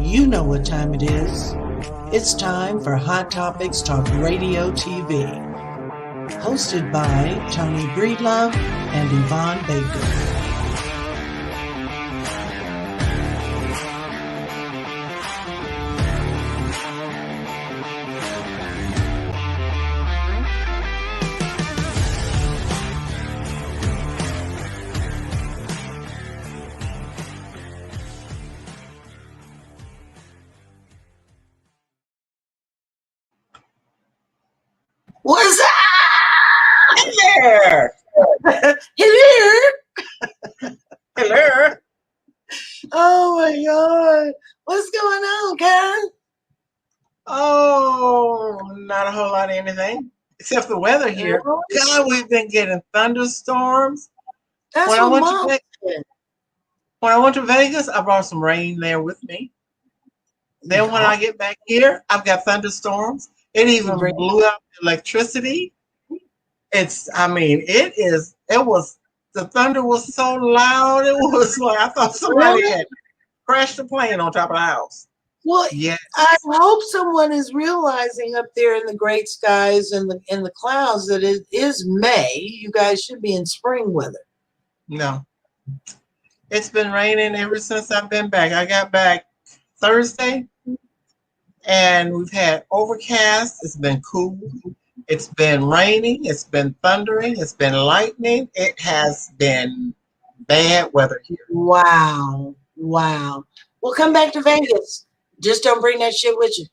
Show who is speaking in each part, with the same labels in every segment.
Speaker 1: You know what time it is. It's time for Hot Topics Talk Radio TV. Hosted by Toni Breedlove and Yvonne Baker.
Speaker 2: What's up?
Speaker 1: Hello!
Speaker 2: Hello.
Speaker 1: Hello!
Speaker 2: Oh my God. What's going on, Karen?
Speaker 1: Oh, not a whole lot of anything. Except the weather here. God, we've been getting thunderstorms.
Speaker 2: That's
Speaker 1: When I
Speaker 2: what
Speaker 1: went
Speaker 2: Mom
Speaker 1: to Vegas,
Speaker 2: said.
Speaker 1: when I went to Vegas, I brought some rain there with me. Then when I get back here, I've got thunderstorms. It even blew out electricity. The thunder was so loud, it was like I thought somebody had crashed a plane on top of the house.
Speaker 2: Well,
Speaker 1: yes.
Speaker 2: I hope someone is realizing up there in the great skies and in the clouds that it is May. You guys should be in spring weather.
Speaker 1: No. It's been raining ever since I've been back. I got back Thursday, and we've had overcast. It's been cool. It's been raining. It's been thundering. It's been lightning. It has been bad weather here.
Speaker 2: Wow. Wow. Well, come back to Vegas. Just don't bring that shit with you.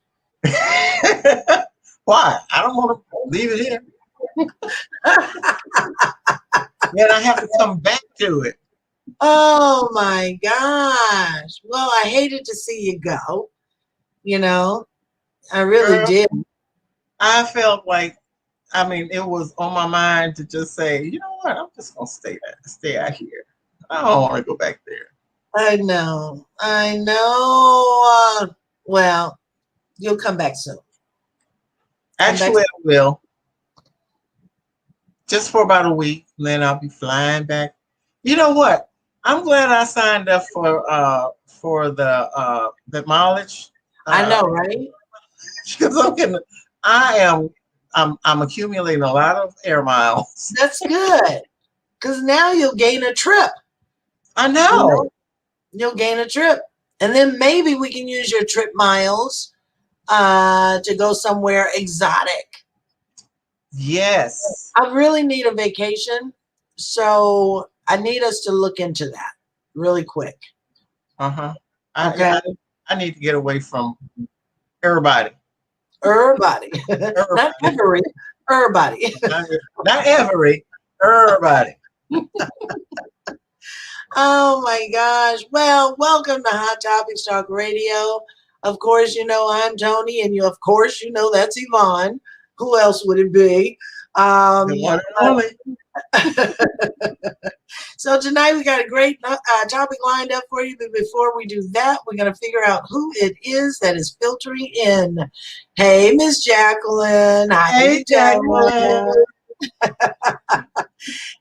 Speaker 1: Why? I don't want to leave it here. Then I have to come back to it.
Speaker 2: Oh my gosh. Well, I hated to see you go. You know, I really did.
Speaker 1: I felt like, it was on my mind to just say, you know what, I'm just going to stay out here. I don't want to go back there.
Speaker 2: I know. Well, you'll come back soon.
Speaker 1: Actually, I will. Just for about a week, and then I'll be flying back. You know what? I'm glad I signed up for the mileage.
Speaker 2: I know, right?
Speaker 1: Because I'm accumulating a lot of air miles.
Speaker 2: That's good. Because now you'll gain a trip.
Speaker 1: I know.
Speaker 2: You'll gain a trip. And then maybe we can use your trip miles to go somewhere exotic.
Speaker 1: Yes.
Speaker 2: I really need a vacation. So I need us to look into that really quick.
Speaker 1: Uh-huh.
Speaker 2: Okay.
Speaker 1: I need to get away from everybody.
Speaker 2: Everybody. Not every. Everybody.
Speaker 1: Not every. Everybody.
Speaker 2: Oh my gosh. Well, welcome to Hot Topics Talk Radio. Of course, you know I'm Toni, and of course, you know that's Yvonne. Who else would it be?
Speaker 1: The one and only.
Speaker 2: So tonight we got a great topic lined up for you. But before we do that, we're going to figure out who it is that is filtering in. Hey, Miss Jacqueline.
Speaker 1: Hey, Jacqueline.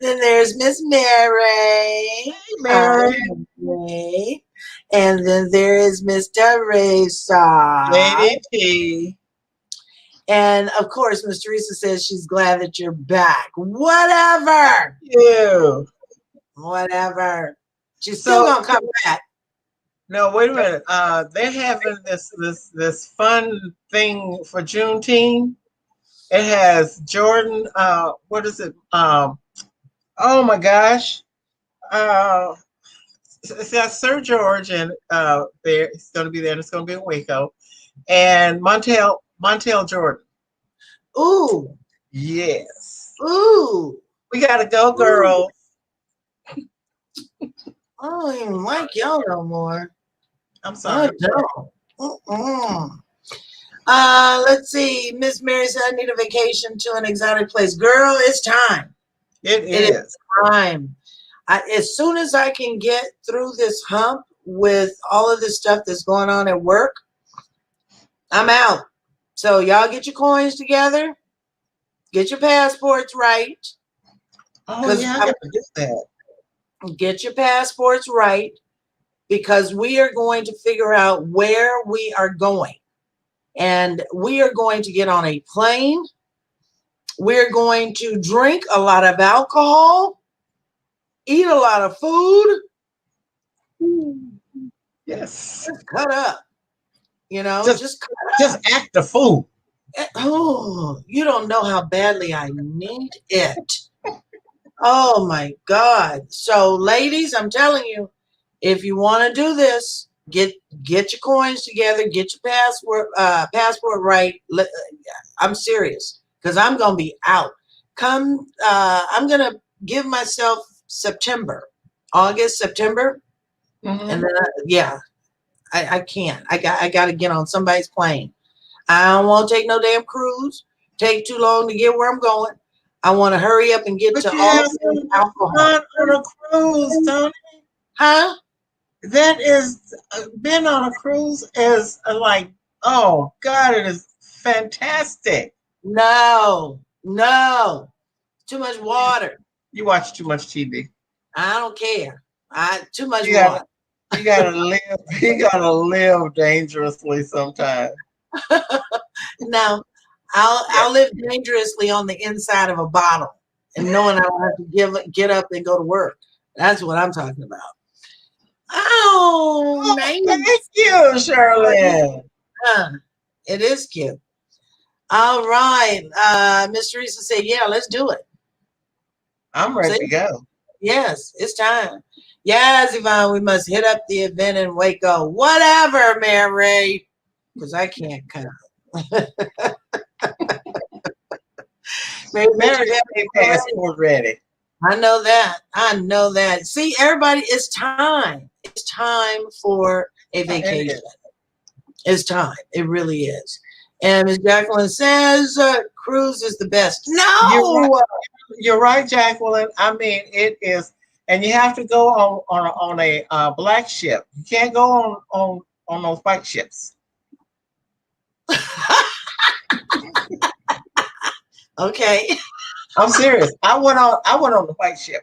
Speaker 2: Then there's Miss Mary.
Speaker 1: Hey, Mary.
Speaker 2: Mary. And then there is Miss Teresa.
Speaker 1: Lady T.
Speaker 2: And of course, Miss Teresa says she's glad that you're back. Whatever.
Speaker 1: You.
Speaker 2: Whatever. She's still gonna come back.
Speaker 1: No, wait a minute. They're having this fun thing for Juneteenth. It has Jordan. What is it? Oh my gosh. It's got Sir George and there. It's going to be there. And it's going to be in Waco, and Montel Jordan.
Speaker 2: Ooh.
Speaker 1: Yes.
Speaker 2: Ooh.
Speaker 1: We gotta go, girls.
Speaker 2: I don't even like y'all no more.
Speaker 1: I'm sorry.
Speaker 2: Let's see. Miss Mary said, I need a vacation to an exotic place. Girl, it's time.
Speaker 1: It is
Speaker 2: time. As soon as I can get through this hump with all of this stuff that's going on at work, I'm out. So y'all get your coins together. Get your passports right.
Speaker 1: Oh, yeah, I got to do that.
Speaker 2: Get your passports right. because we are going to figure out where we are going. And we are going to get on a plane. We're going to drink a lot of alcohol, eat a lot of food.
Speaker 1: Yes.
Speaker 2: Just cut up. Just
Speaker 1: act the fool.
Speaker 2: Oh, you don't know how badly I need it. Oh my God. So ladies, I'm telling you, if you want to do this, get your coins together, get your passport right. I'm serious, because I'm going to be out. I'm going to give myself August, September.
Speaker 1: Mm-hmm.
Speaker 2: And then, I can't. I got to get on somebody's plane. I don't want to take no damn cruise. Take too long to get where I'm going. I want to hurry up and get to all the alcohol.
Speaker 1: Not on a cruise, Toni.
Speaker 2: Huh?
Speaker 1: That is, been on a cruise is like, oh God, it is fantastic.
Speaker 2: No. Too much water.
Speaker 1: You watch too much TV.
Speaker 2: I don't care. Too much water.
Speaker 1: You gotta live. You gotta live dangerously sometimes.
Speaker 2: Now, I'll live dangerously on the inside of a bottle, and knowing I don't have to get up and go to work. That's what I'm talking about. Oh, nice.
Speaker 1: Thank you, Shirley.
Speaker 2: It is cute. All right. Miss Teresa said, yeah, let's do it.
Speaker 1: I'm ready to go.
Speaker 2: Yes, it's time. Yes, Yvonne, we must hit up the event in Waco. Whatever, Mary. Because I can't count.
Speaker 1: Mary, passport ready.
Speaker 2: I know that. See, everybody, it's time. It's time for a vacation. It's time. It really is. And Ms. Jacqueline says, cruise is the best. No!
Speaker 1: You're right, Jacqueline. I mean, it is. And you have to go on a black ship. You can't go on those white ships.
Speaker 2: Okay.
Speaker 1: I'm serious. I went on the white ship.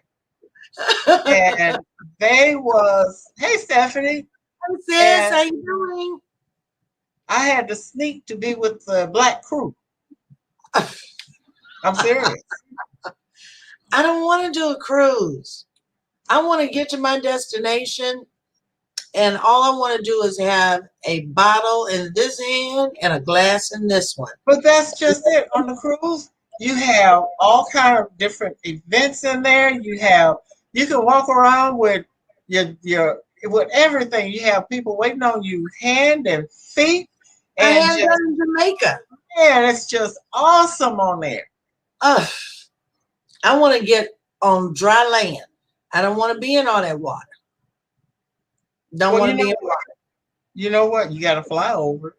Speaker 1: And they was, hey Stephanie.
Speaker 2: Hey sis, how you doing?
Speaker 1: I had to sneak to be with the black crew. I'm serious.
Speaker 2: I don't want to do a cruise. I want to get to my destination, and all I want to do is have a bottle in this hand and a glass in this one.
Speaker 1: But that's just it. On the cruise, you have all kind of different events in there. You can walk around with with everything. You have people waiting on you, hand and feet.
Speaker 2: And I had in Jamaica.
Speaker 1: Yeah, it's just awesome on there.
Speaker 2: I want to get on dry land. I don't want to be in all that water. Don't want to be in water.
Speaker 1: You know what? You got to fly over.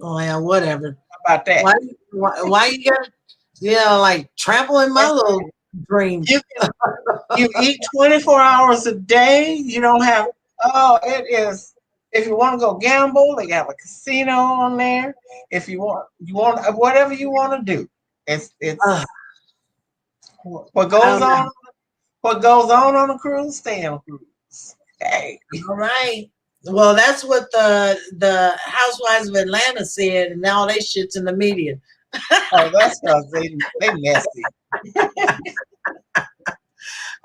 Speaker 2: Oh yeah, whatever.
Speaker 1: How about that?
Speaker 2: Why you got to, like trampling my little dreams?
Speaker 1: You eat 24 hours a day. You don't have. Oh, it is. If you want to go gamble, they have a casino on there. If you want whatever you want to do. It's what goes on. What goes on a cruise, stay on a cruise. Hey.
Speaker 2: All right. Well, that's what the Housewives of Atlanta said, and now they shit's in the media.
Speaker 1: Oh, that's because they messy.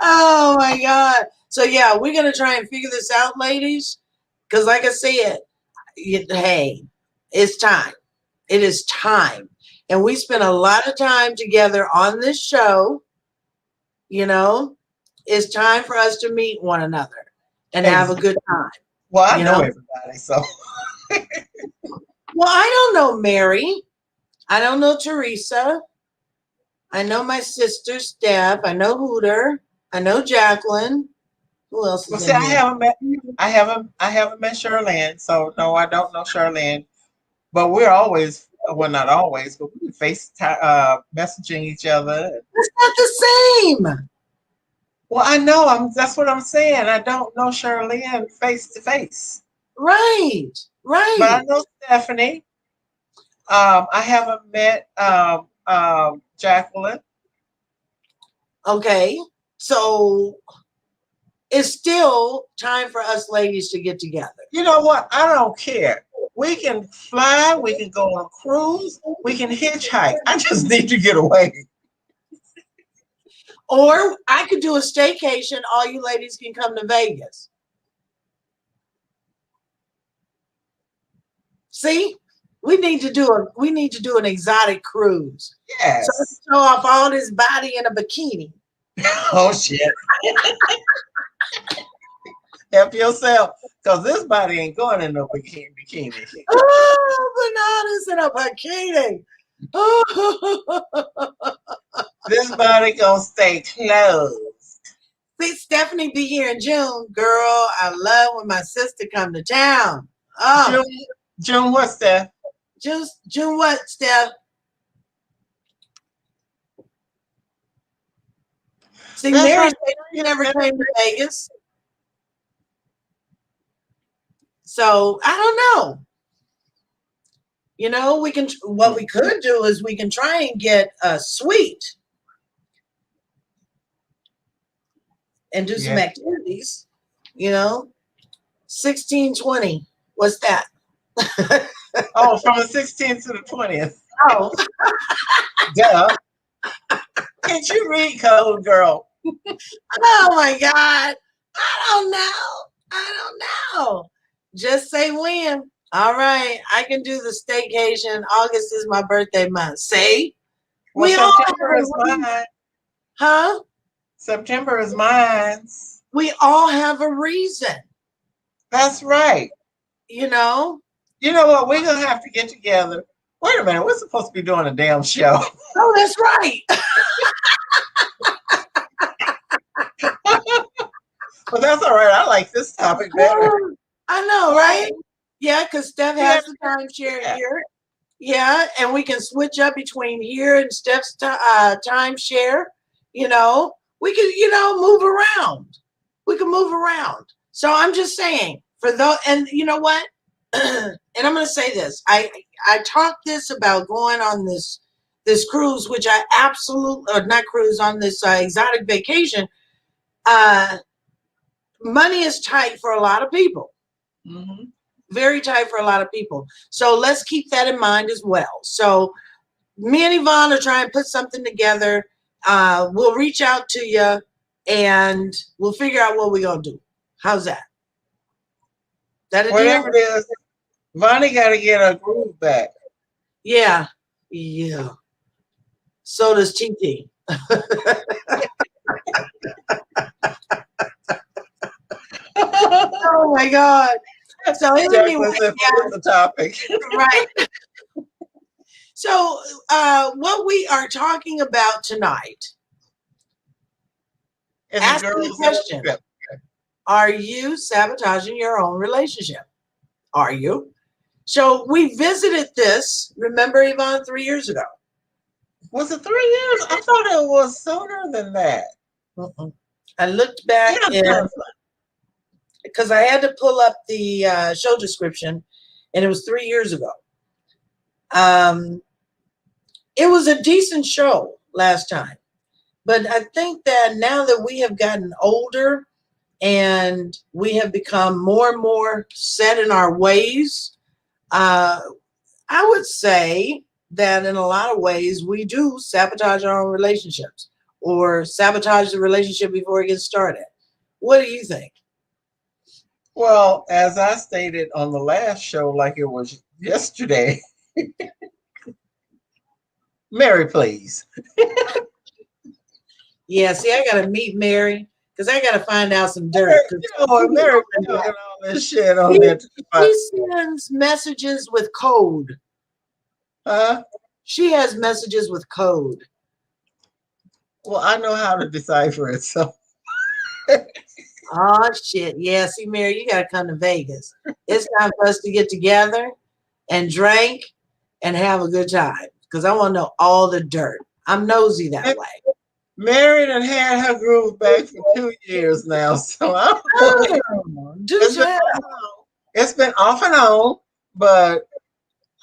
Speaker 2: Oh my God. So yeah, we're gonna try and figure this out, ladies. Because like I said, hey, it's time. It is time. And we spent a lot of time together on this show. It's time for us to meet one another and have a good time.
Speaker 1: Well, I know everybody, so.
Speaker 2: Well, I don't know Mary. I don't know Teresa. I know my sister, Steph. I know Hooter. I know Jacqueline. Who else is in here?
Speaker 1: I haven't met Charlene, so no, I don't know Charlene. But we're always, well, not always, but we FaceTime, messaging each other.
Speaker 2: It's not the same.
Speaker 1: Well, I know. That's what I'm saying. I don't know Charlene face to face.
Speaker 2: Right.
Speaker 1: But I know Stephanie. I haven't met Jacqueline.
Speaker 2: Okay. So it's still time for us ladies to get together.
Speaker 1: You know what? I don't care. We can fly. We can go on a cruise. We can hitchhike. I just need to get away.
Speaker 2: Or I could do a staycation. All you ladies can come to Vegas. See, we need to do an exotic cruise.
Speaker 1: Yes.
Speaker 2: So show off all this body in a bikini.
Speaker 1: Oh shit. Help yourself, because this body ain't going in no bikini.
Speaker 2: Oh, bananas in a bikini.
Speaker 1: This body gonna stay closed.
Speaker 2: See, Stephanie be here in June. Girl, I love when my sister come to town. Oh,
Speaker 1: June what's that?
Speaker 2: June what, Steph? See,
Speaker 1: That's
Speaker 2: Mary
Speaker 1: right.
Speaker 2: said she never came to Vegas. So I don't know. You know, what we could do is we can try and get a suite and do some activities. You know, 1620. What's that?
Speaker 1: Oh, from the 16th to the 20th.
Speaker 2: Oh,
Speaker 1: Duh. Can't you read code, girl?
Speaker 2: oh my God. I don't know. Just say when. All right. I can do the staycation. August is my birthday month. See?
Speaker 1: Well, September is mine.
Speaker 2: Huh?
Speaker 1: September is mine.
Speaker 2: We all have a reason.
Speaker 1: That's right.
Speaker 2: You know?
Speaker 1: You know what? We're going to have to get together. Wait a minute. We're supposed to be doing a damn show.
Speaker 2: Oh, that's right.
Speaker 1: But that's all right. I like this topic better.
Speaker 2: I know, right? Yeah, because Steph has the timeshare here. Yeah, and we can switch up between here and Steph's timeshare. You know, we can, move around. We can move around. So I'm just saying, for those, and you know what? And I'm going to say this. I talked this about going on this cruise, which I absolutely, or not cruise, on this exotic vacation. Money is tight for a lot of people.
Speaker 1: Mm-hmm.
Speaker 2: Very tight for a lot of people. So let's keep that in mind as well. So me and Yvonne are trying to put something together. We'll reach out to you and we'll figure out what we're going to do. How's that?
Speaker 1: Whatever it is, Vonnie got to get her groove back.
Speaker 2: Yeah. So does TT. Oh my God. So anyway,
Speaker 1: the topic.
Speaker 2: Right. So what we are talking about tonight, ask the question, are you sabotaging your own relationship? Are you? So we visited this, remember, Yvonne, 3 years ago.
Speaker 1: Was it 3 years? I thought it was sooner than that.
Speaker 2: I looked back because I had to pull up the show description, and it was 3 years ago. It was a decent show last time, but I think that now that we have gotten older and we have become more and more set in our ways, I would say that in a lot of ways we do sabotage our own relationships or sabotage the relationship before it gets started. What do you think?
Speaker 1: Well, as I stated on the last show, like it was yesterday, Mary, please.
Speaker 2: Yeah, see, I got to meet Mary because I got to find out some dirt.
Speaker 1: Mary doing all this shit on there.
Speaker 2: She sends messages with code.
Speaker 1: Huh?
Speaker 2: She has messages with code.
Speaker 1: Well, I know how to decipher it, so.
Speaker 2: Oh, shit. Yeah, see, Mary, you got to come to Vegas. It's time for us to get together and drink and have a good time because I want to know all the dirt. I'm nosy that way.
Speaker 1: Mary done had her groove back for 2 years now, so it's been off and on, but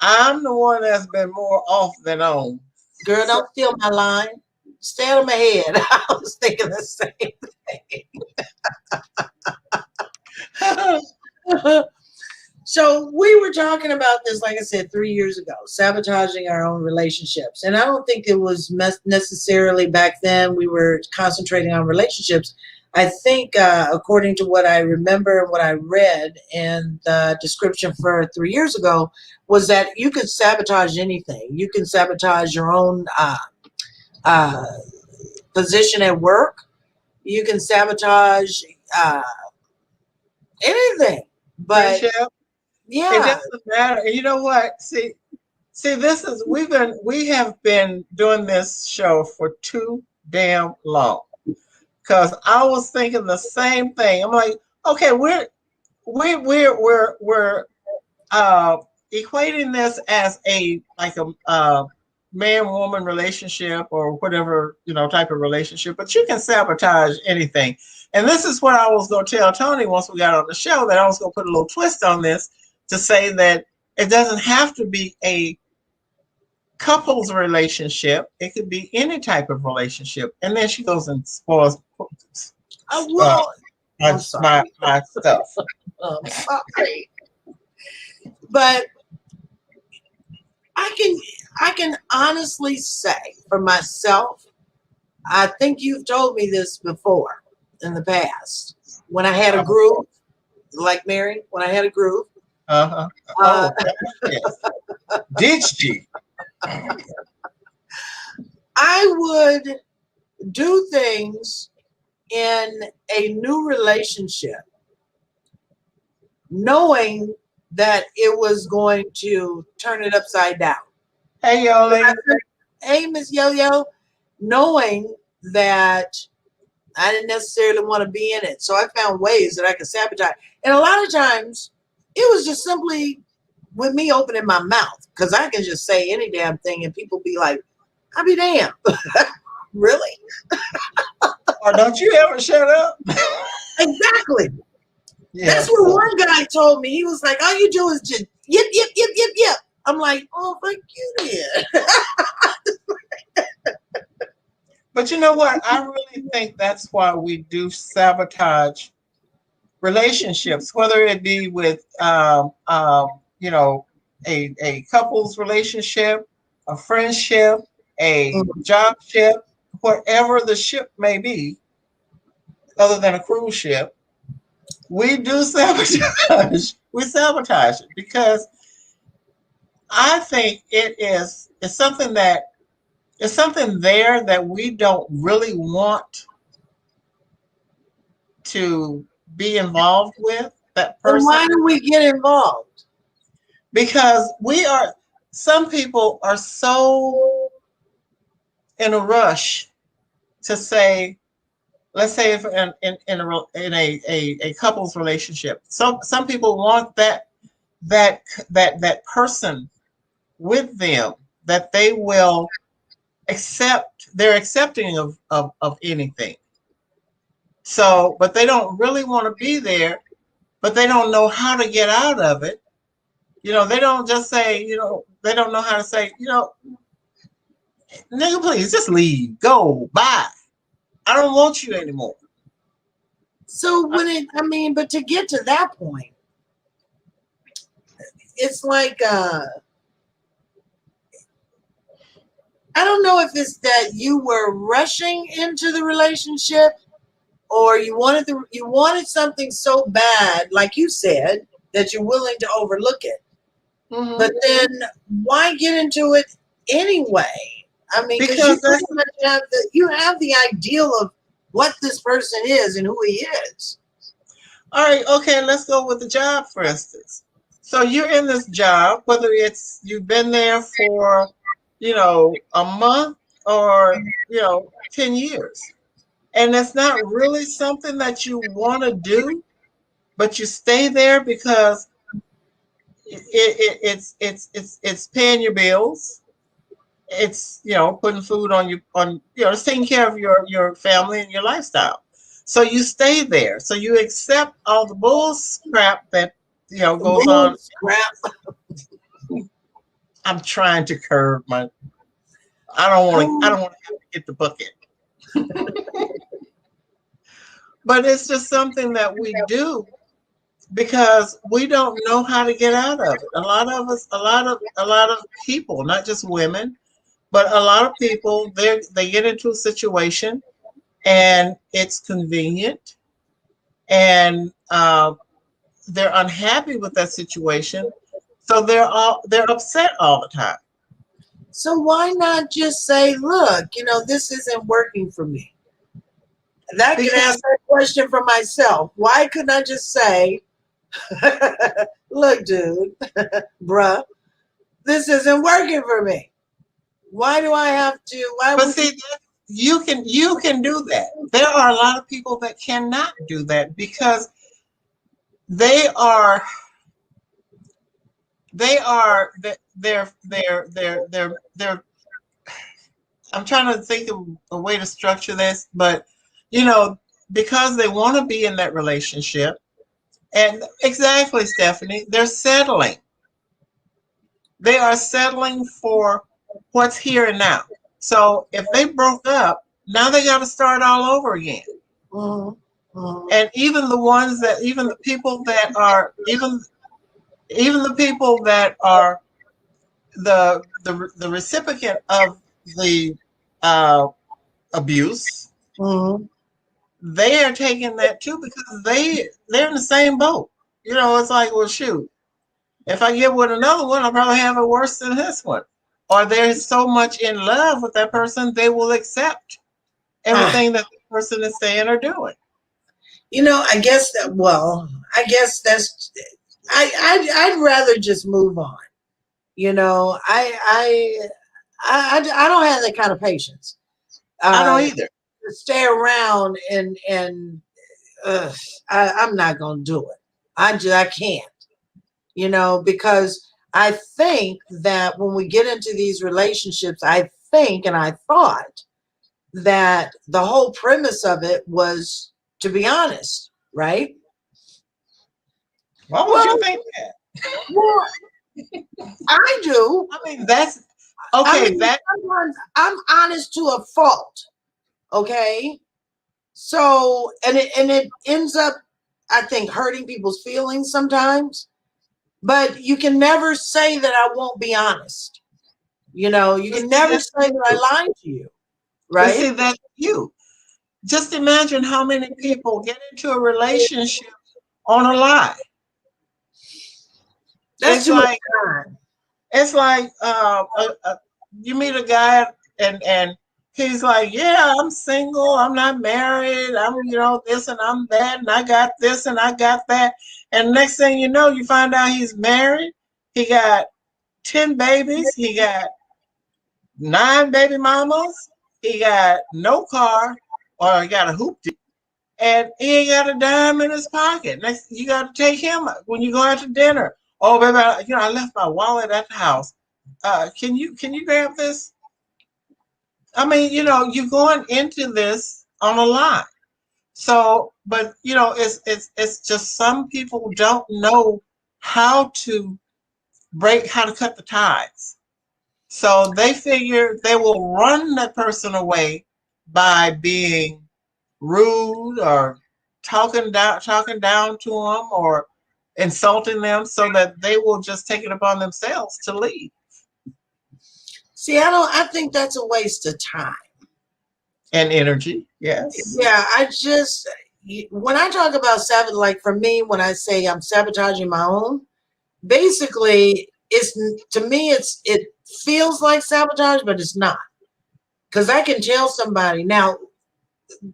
Speaker 1: I'm the one that's been more off than on.
Speaker 2: Girl, don't steal my line. Stay out of my head. I was thinking the same thing. So we were talking about this, like I said, 3 years ago, sabotaging our own relationships. And I don't think it was necessarily back then we were concentrating on relationships. I think according to what I remember and what I read in the description for 3 years ago was that you could sabotage anything. You can sabotage your own position at work. You can sabotage anything. But
Speaker 1: Friendship. It
Speaker 2: yeah.
Speaker 1: doesn't matter. And you know what? See, this is we have been doing this show for too damn long. Because I was thinking the same thing. I'm like, okay, we're equating this as a man-woman relationship or whatever type of relationship, but you can sabotage anything. And this is what I was going to tell Toni once we got on the show, that I was going to put a little twist on this to say that it doesn't have to be a couples relationship. It could be any type of relationship. And then she goes and spoils my stuff.
Speaker 2: I'm sorry. But I can honestly say for myself, I think you've told me this before in the past. When I had a groove, like Mary, when I had a groove.
Speaker 1: Oh, yes. Did she?
Speaker 2: I would do things in a new relationship knowing that it was going to turn it upside down.
Speaker 1: Hey, Yoli.
Speaker 2: Hey, Miss Yo-Yo. Knowing that I didn't necessarily want to be in it. So I found ways that I could sabotage. And a lot of times it was just simply with me opening my mouth, because I can just say any damn thing and people be like, I'll be damned. Really?
Speaker 1: Or don't you ever shut up?
Speaker 2: Exactly.
Speaker 1: Yeah.
Speaker 2: That's what one guy told me. He was like, all you do is just yip, yip, yip, yip, yip. I'm like, oh, thank you, dear.
Speaker 1: But you know what? I really think that's why we do sabotage relationships, whether it be with, a couple's relationship, a friendship, a job ship, whatever the ship may be, other than a cruise ship. We do sabotage. We sabotage it because I think it's something there that we don't really want to be involved with, that person.
Speaker 2: Then why do we get involved?
Speaker 1: Because some people are so in a rush to say, let's say if in a couple's relationship, some people want that person with them, that they will accept. They're accepting of anything. So, but they don't really want to be there, but they don't know how to get out of it. They don't just say, they don't know how to say, nigga, please just leave, go, bye. I don't want you anymore.
Speaker 2: So but to get to that point, it's like, I don't know if it's that you were rushing into the relationship, or you wanted something so bad, like you said, that you're willing to overlook it. Mm-hmm. But then why get into it anyway? I mean, because you pretty much have the ideal of what this person is and who he is.
Speaker 1: All right, okay, let's go with the job, for instance. So you're in this job, whether it's you've been there for, a month or, 10 years. And it's not really something that you want to do, but you stay there because it's paying your bills. It's putting food on you, it's taking care of your family and your lifestyle. So you stay there. So you accept all the bull crap that goes on.
Speaker 2: Crap.
Speaker 1: I'm trying to curb my. I don't want to have to get the bucket. But it's just something that we do because we don't know how to get out of it. A lot of us, a lot of people, not just women, but a lot of people, they get into a situation and it's convenient, and they're unhappy with that situation, so they're upset all the time.
Speaker 2: So why not just say, look, this isn't working for me? That can
Speaker 1: Because
Speaker 2: answer that question for myself. Why couldn't I just say, look, dude, bruh, this isn't working for me? Why do I have to? Why
Speaker 1: but
Speaker 2: would
Speaker 1: see, you can do that. There are a lot of people that cannot do that because they are they're I'm trying to think of a way to structure this, but you know, because they want to be in that relationship, and exactly, Stephanie, they're settling. They are settling for what's here and now. So if they broke up, now they got to start all over again.
Speaker 2: Mhm, mhm.
Speaker 1: And even the ones that, even the people that are, even the people that are the recipient of the uh, abuse,
Speaker 2: Mhm.
Speaker 1: they are taking that too because they're in the same boat. You know, it's like, well, shoot, if I get with another one, I'll probably have it worse than this one. Or they're so much in love with that person, they will accept
Speaker 2: Ah,
Speaker 1: everything that the person is saying or doing.
Speaker 2: I guess that. Well, I guess that's. I'd rather just move on. I don't have that kind of patience.
Speaker 1: I don't
Speaker 2: Uh,
Speaker 1: either.
Speaker 2: to stay around and I'm not gonna do it. I can't. Because I think that when we get into these relationships, I think and I thought that the whole premise of it was to be honest, right?
Speaker 1: Why would you
Speaker 2: Well,
Speaker 1: think that?
Speaker 2: well, I do.
Speaker 1: I mean, that's
Speaker 2: I
Speaker 1: okay.
Speaker 2: mean,
Speaker 1: That
Speaker 2: sometimes I'm honest to a fault. Okay. So, and it ends up, I think, hurting people's feelings sometimes. But you can never say that I won't be honest. You
Speaker 1: but
Speaker 2: can
Speaker 1: see,
Speaker 2: never
Speaker 1: that's
Speaker 2: say that I
Speaker 1: you.
Speaker 2: lied to you,
Speaker 1: But
Speaker 2: right?
Speaker 1: see, that's you. Just imagine how many people get into a relationship on a lie.
Speaker 2: That's
Speaker 1: It's
Speaker 2: too much
Speaker 1: like
Speaker 2: time.
Speaker 1: it's like you meet a guy and he's like, yeah, I'm single, I'm not married, I'm this and I'm that, and I got this and I got that, and next thing you know, you find out he's married. He got 10 babies. He got 9 baby mamas. He got no car, or he got a hoopty, and he ain't got a dime in his pocket. Next, you got to take him when you go out to dinner. Oh, baby, I left my wallet at the house. Can you grab this? I mean, you're going into this on a lie. So, but it's just some people don't know how to how to cut the ties. So they figure they will run that person away by being rude or talking down to them or insulting them so that they will just take it upon themselves to leave.
Speaker 2: See, I think that's a waste of time.
Speaker 1: And energy, yes.
Speaker 2: Yeah, when I talk about sabotage, like for me, when I say I'm sabotaging my own, basically, it's to me, it feels like sabotage, but it's not. Because I can tell somebody now,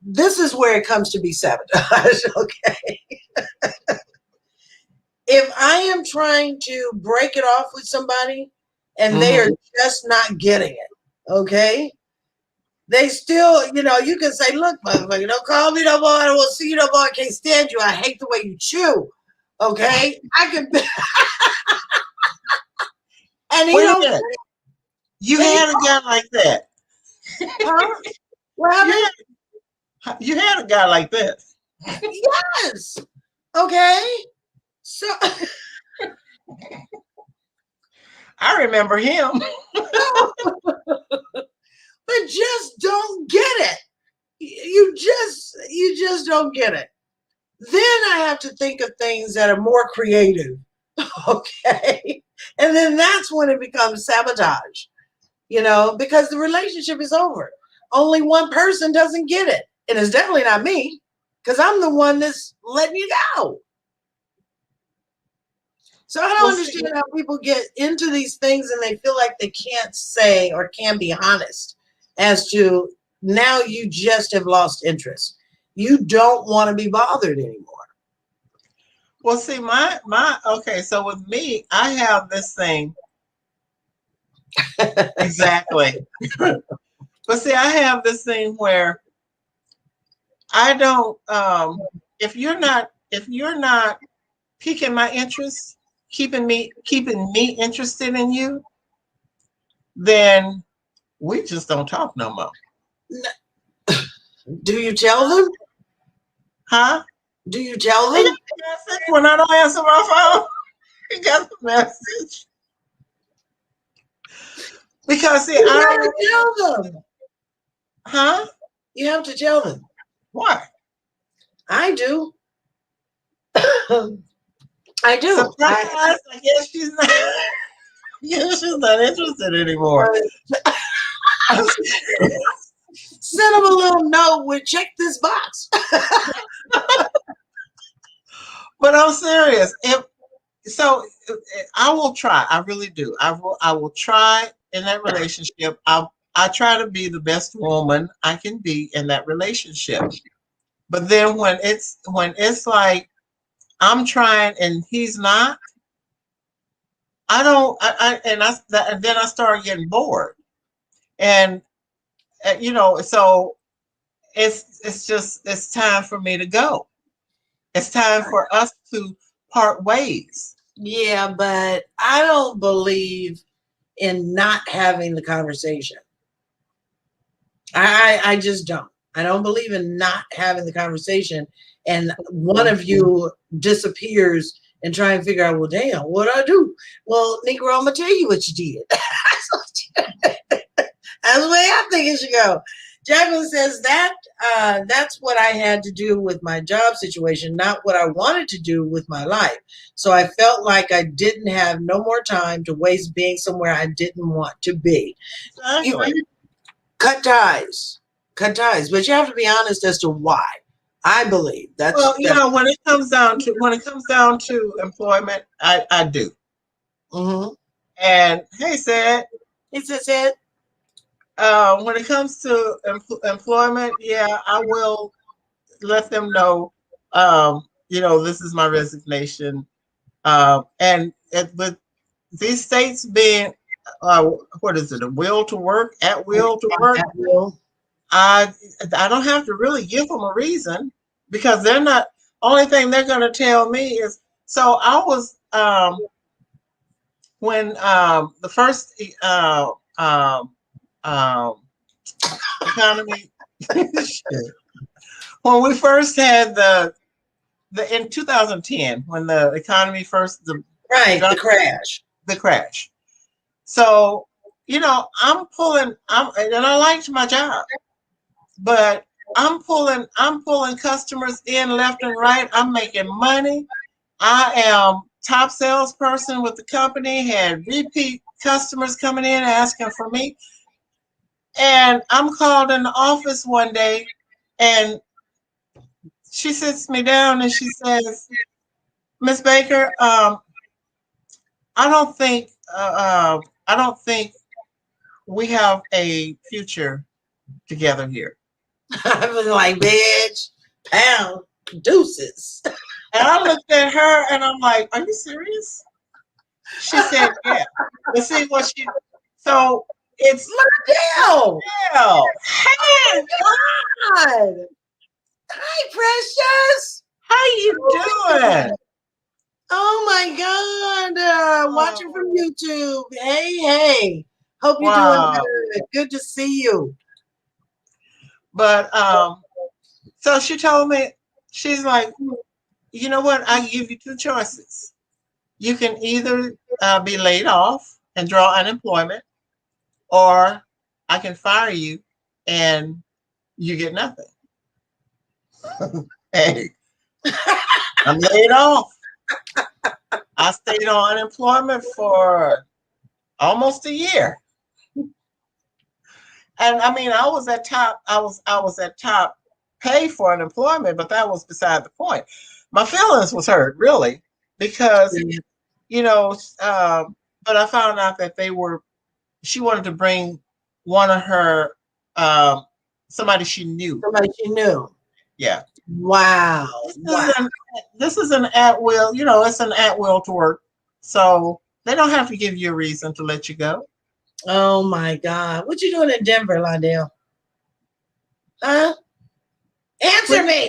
Speaker 2: this is where it comes to be sabotage. Okay. If I am trying to break it off with somebody and they are
Speaker 1: Mm-hmm.
Speaker 2: just not getting it, okay? They still, you can say, look, motherfucker, don't call me no more. I don't want to see you no more. I can't stand you. I hate the way you chew. Okay? I can, and he
Speaker 1: Wait a
Speaker 2: don't,
Speaker 1: minute. You
Speaker 2: and he,
Speaker 1: had a guy like that.
Speaker 2: huh? What
Speaker 1: You
Speaker 2: happened?
Speaker 1: you had a guy like that.
Speaker 2: Yes. Okay. So,
Speaker 1: I remember him.
Speaker 2: but just don't get it. You just don't get it. Then I have to think of things that are more creative. Okay. And then that's when it becomes sabotage, because the relationship is over. Only one person doesn't get it. And it's definitely not me, because I'm the one that's letting you go. So I don't understand how people get into these things and they feel like they can't say or can be honest as to now you just have lost interest. You don't want to be bothered anymore.
Speaker 1: Well, see, okay, so with me, I have this thing. Exactly. But see, I have this thing where I don't, if you're not piquing my interest, keeping me interested in you, then we just don't talk no more.
Speaker 2: Do you tell them?
Speaker 1: Huh?
Speaker 2: Do you tell them?
Speaker 1: When I don't answer my phone, you got the message. Because see,
Speaker 2: you have to tell them.
Speaker 1: Huh?
Speaker 2: You have to tell them.
Speaker 1: What?
Speaker 2: I do. I do.
Speaker 1: Surprise! I guess she's not. Yeah, she's not interested anymore.
Speaker 2: Send them a little note with check this box.
Speaker 1: But I'm serious. I will try. I really do. I will try in that relationship. I try to be the best woman I can be in that relationship. But then when it's like I'm trying and he's not, I don't. And then I start getting bored, and so it's time for me to go. It's time for us to part ways.
Speaker 2: Yeah, but I don't believe in not having the conversation. I just don't. I don't believe in not having the conversation. And one of you disappears and try and figure out, well, damn, what do I do? Well, Negro, I'm going to tell you what you did. That's the way I think it should go. Jacqueline says that's what I had to do with my job situation, not what I wanted to do with my life. So I felt like I didn't have no more time to waste being somewhere I didn't want to be.
Speaker 1: Exactly.
Speaker 2: Cut ties. But you have to be honest as to why. I believe that's
Speaker 1: when it comes down to employment, I do.
Speaker 2: Mm-hmm.
Speaker 1: And hey, said
Speaker 2: he said.
Speaker 1: When it comes to employment, yeah, I will let them know. This is my resignation. And with these states being, what is it? A will to work, at will to work.
Speaker 2: At will.
Speaker 1: I don't have to really give them a reason because they're not. Only thing they're going to tell me is. So I was when the first economy when we first had the in 2010 when the economy first
Speaker 2: the crash.
Speaker 1: So I'm pulling and I liked my job, but I'm pulling customers in left and right. I'm making money. I am top salesperson with the company, had repeat customers coming in asking for me. And I'm called in the office one day and she sits me down and she says, Miss Baker, I don't think we have a future together here.
Speaker 2: I was like, bitch, pound, deuces.
Speaker 1: And I looked at her and I'm like, are you serious? She said, yeah. Let's see what she. So it's
Speaker 2: Liddell.
Speaker 1: Hey,
Speaker 2: God. Hi, precious.
Speaker 1: How you doing?
Speaker 2: Oh my God. Watching from YouTube. Hey. Hope you're doing good. Good to see you.
Speaker 1: But so she told me, she's like, you know what? I give you two choices. You can either be laid off and draw unemployment, or I can fire you and you get nothing. Hey, I'm laid off. I stayed on unemployment for almost a year. And I mean, I was at top pay for unemployment, but that was beside the point. My feelings was hurt, really, because, you know, but I found out that she wanted to bring one of her, somebody she knew.
Speaker 2: Somebody she knew.
Speaker 1: Yeah.
Speaker 2: Wow.
Speaker 1: This is an at will, it's an at will to work. So they don't have to give you a reason to let you go.
Speaker 2: Oh my God. What you doing in Denver, Londale? Huh? Answer me.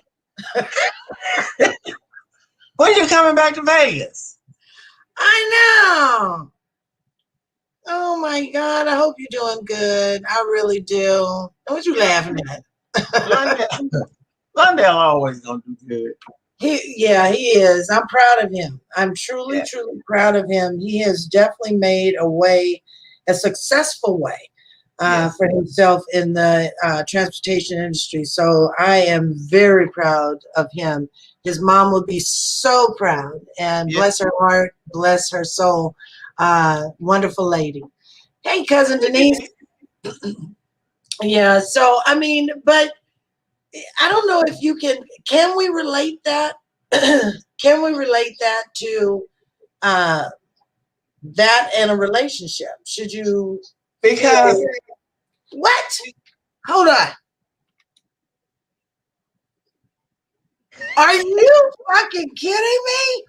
Speaker 1: When are you coming back to Vegas?
Speaker 2: I know. Oh my God. I hope you're doing good. I really do. What you laughing at?
Speaker 1: Londale always gonna do good.
Speaker 2: He is. I'm proud of him. I'm truly proud of him. He has definitely made a successful way for himself in the transportation industry. So I am very proud of him. His mom would be so proud, and bless her heart, bless her soul. Wonderful lady. Hey, cousin Denise. Yeah. So, I mean, but I don't know if you can we relate that? Can we relate that to that in a relationship? Should you?
Speaker 1: Because
Speaker 2: what? Hold on. Are you fucking kidding me?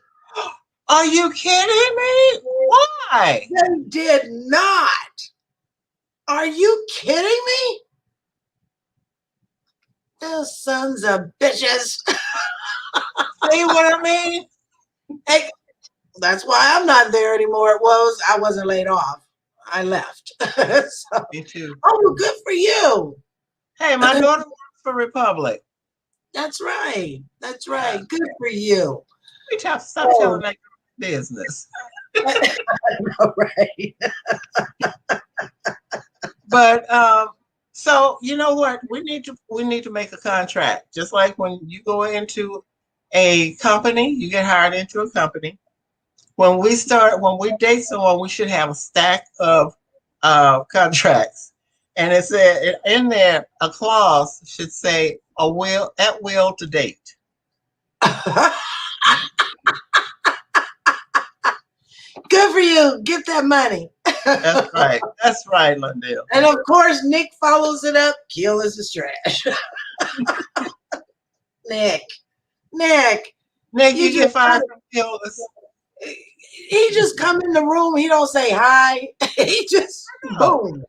Speaker 1: Are you kidding me? Why?
Speaker 2: They did not. Are you kidding me? Those sons of bitches.
Speaker 1: See what I mean?
Speaker 2: Hey, that's why I'm not there anymore. I wasn't laid off. I left. So,
Speaker 1: Me too.
Speaker 2: oh, well, good for you.
Speaker 1: Hey, my daughter works for Republic.
Speaker 2: That's right. That's right. Yeah. Good for you.
Speaker 1: We have to stop telling that business.
Speaker 2: I know, right?
Speaker 1: But so you know what? We need to make a contract. Just like when you go into a company, you get hired into a company. When we date someone, we should have a stack of contracts. And it said in there, a clause should say at will to date.
Speaker 2: Good for you. Get that money.
Speaker 1: That's right. That's right, Lundell.
Speaker 2: And of course, Nick follows it up. Kill is a trash. Nick,
Speaker 1: you get fired from Kill is.
Speaker 2: He just come in the room. He don't say hi. He just boom,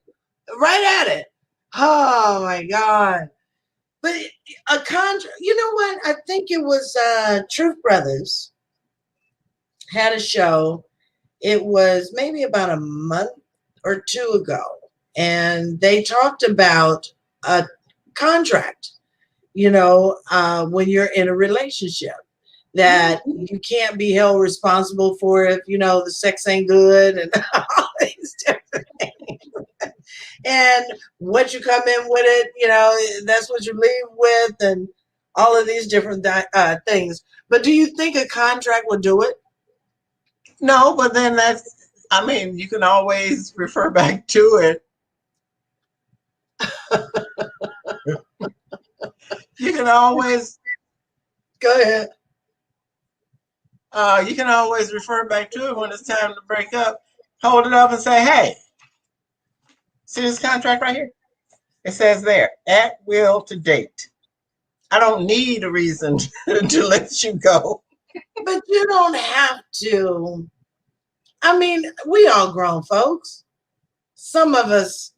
Speaker 2: right at it. Oh my God! But a contract. You know what? I think it was Truth Brothers had a show. It was maybe about a month or two ago, and they talked about a contract. You know, when you're in a relationship, that you can't be held responsible for if, the sex ain't good and all these different things. And what you come in with it, that's what you leave with, and all of these different things. But do you think a contract would do it?
Speaker 1: No, but then you can always refer back to it. You can always
Speaker 2: go ahead.
Speaker 1: You can always refer back to it when it's time to break up. Hold it up and say, "Hey, see this contract right here? It says there, at will to date. I don't need a reason to let you go."
Speaker 2: But you don't have to. I mean, we all grown folks. Some of us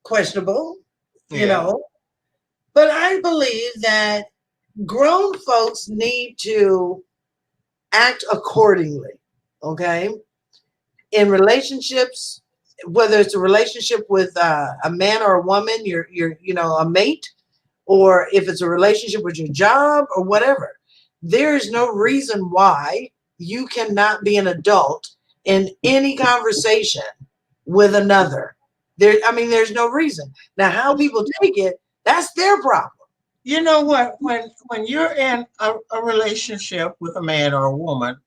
Speaker 2: questionable, But I believe that grown folks need to act accordingly, okay? In relationships, whether it's a relationship with a man or a woman, you're a mate, or if it's a relationship with your job or whatever, there is no reason why you cannot be an adult in any conversation with another. There's no reason. Now, how people take it, that's their problem.
Speaker 1: You know what? When you're in a relationship with a man or a woman,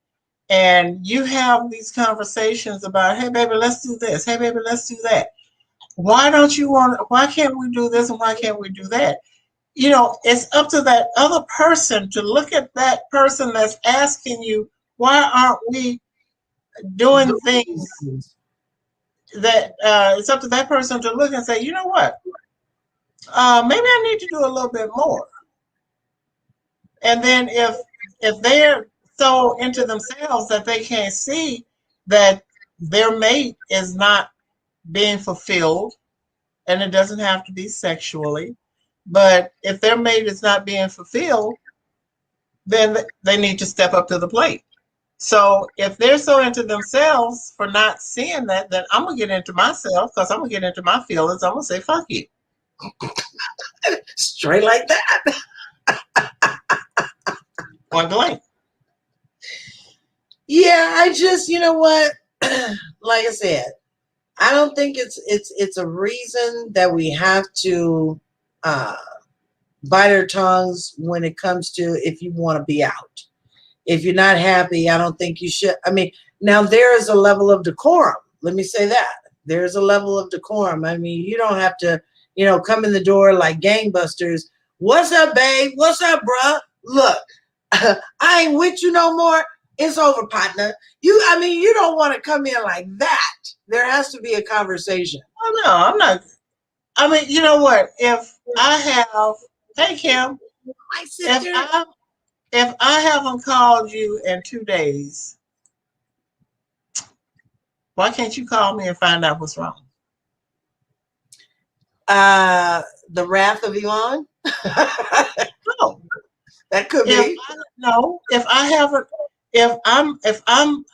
Speaker 1: and you have these conversations about, hey baby, let's do this. Hey baby, let's do that. Why can't we do this and why can't we do that? You know, it's up to that other person to look at that person that's asking you, why aren't we doing things that it's up to that person to look and say, you know what? Maybe I need to do a little bit more. And then if they're so into themselves that they can't see that their mate is not being fulfilled, and it doesn't have to be sexually, but if their mate is not being fulfilled, then they need to step up to the plate. So if they're so into themselves for not seeing that, then I'm gonna get into myself because I'm gonna get into my feelings. I'm gonna say fuck you.
Speaker 2: Straight like that.
Speaker 1: Point blank.
Speaker 2: Yeah, I just, you know what? Like I said, I don't think it's a reason that we have to bite our tongues when it comes to if you want to be out. If you're not happy, I don't think you should. I mean, now there is a level of decorum. Let me say that. There's a level of decorum. I mean, you don't have to, come in the door like gangbusters. What's up, babe? What's up, bruh? Look, I ain't with you no more. It's over, partner. You don't want to come in like that. There has to be a conversation.
Speaker 1: Oh no, I'm not. I mean, you know what? If I have, hey Kim, if I haven't called you in 2 days, why can't you call me and find out what's wrong?
Speaker 2: The wrath of Yvonne?
Speaker 1: No.
Speaker 2: That could be.
Speaker 1: If I'm,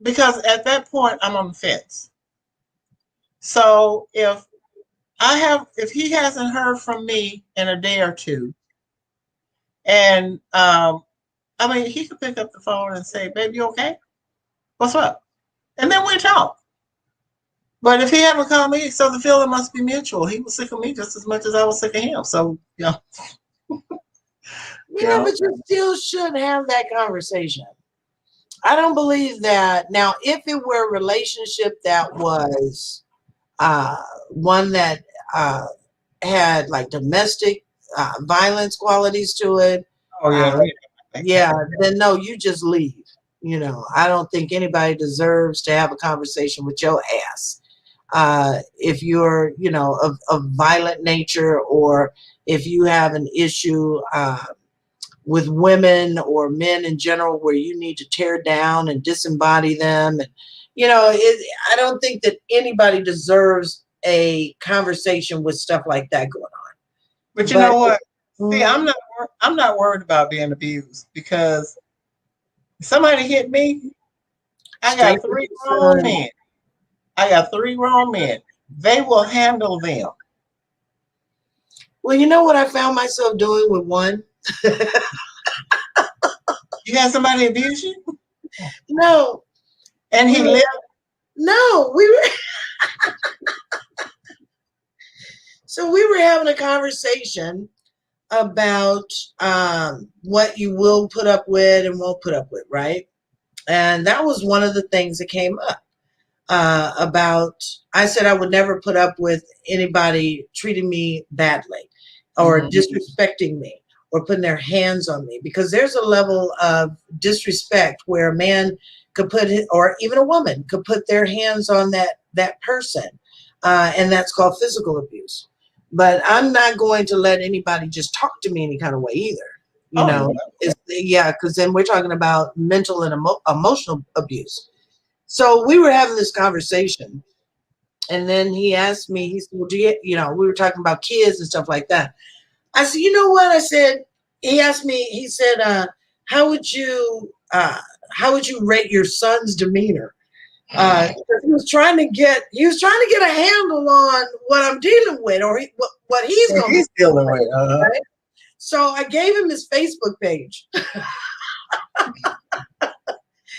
Speaker 1: because at that point I'm on the fence. So if he hasn't heard from me in a day or two, and I mean, he could pick up the phone and say, "Baby, you okay? What's up?" And then we talk. But if he haven't called me, so the feeling must be mutual. He was sick of me just as much as I was sick of him. So yeah.
Speaker 2: Yeah, but you still should have that conversation. I don't believe that. Now, if it were a relationship that was one that had like domestic violence qualities to it,
Speaker 1: oh yeah,
Speaker 2: then no, you just leave. I don't think anybody deserves to have a conversation with your ass. If you're, of violent nature, or if you have an issue with women or men in general where you need to tear down and disembody them. And, I don't think that anybody deserves a conversation with stuff like that going on.
Speaker 1: But you know what? See, I'm not worried about being abused, because if somebody hit me, I got 3 grown men. They will handle them.
Speaker 2: Well, you know what I found myself doing with one?
Speaker 1: You had somebody abuse you?
Speaker 2: No.
Speaker 1: And he lived?
Speaker 2: No, we were. So we were having a conversation about what you will put up with and won't put up with, right? And that was one of the things that came up about. I said I would never put up with anybody treating me badly or disrespecting me or putting their hands on me, because there's a level of disrespect where a man could put it, or even a woman could put their hands on that person, and that's called physical abuse. But I'm not going to let anybody just talk to me any kind of way either. Because then we're talking about mental and emotional abuse. So we were having this conversation, and then he asked me, he said, well, we were talking about kids and stuff like that. I said, you know what? I said, he asked me, he said, how would you rate your son's demeanor? He was trying to get a handle on what I'm dealing with, or what he's
Speaker 1: dealing with.
Speaker 2: Right? So I gave him his Facebook page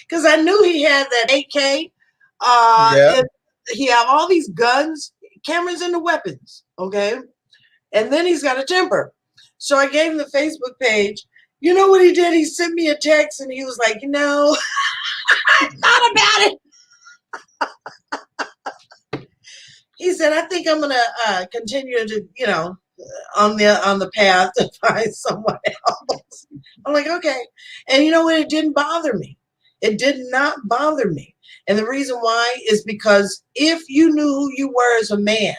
Speaker 2: because I knew he had that AK. He had all these guns, cameras into weapons, okay? And then he's got a temper. So I gave him the Facebook page. You know what he did? He sent me a text and he was like, you know, I thought about it. He said, I think I'm gonna continue to, you know, on the path to find someone else. I'm like, okay. And you know what? It didn't bother me. It did not bother me. And the reason why is because if you knew who you were as a man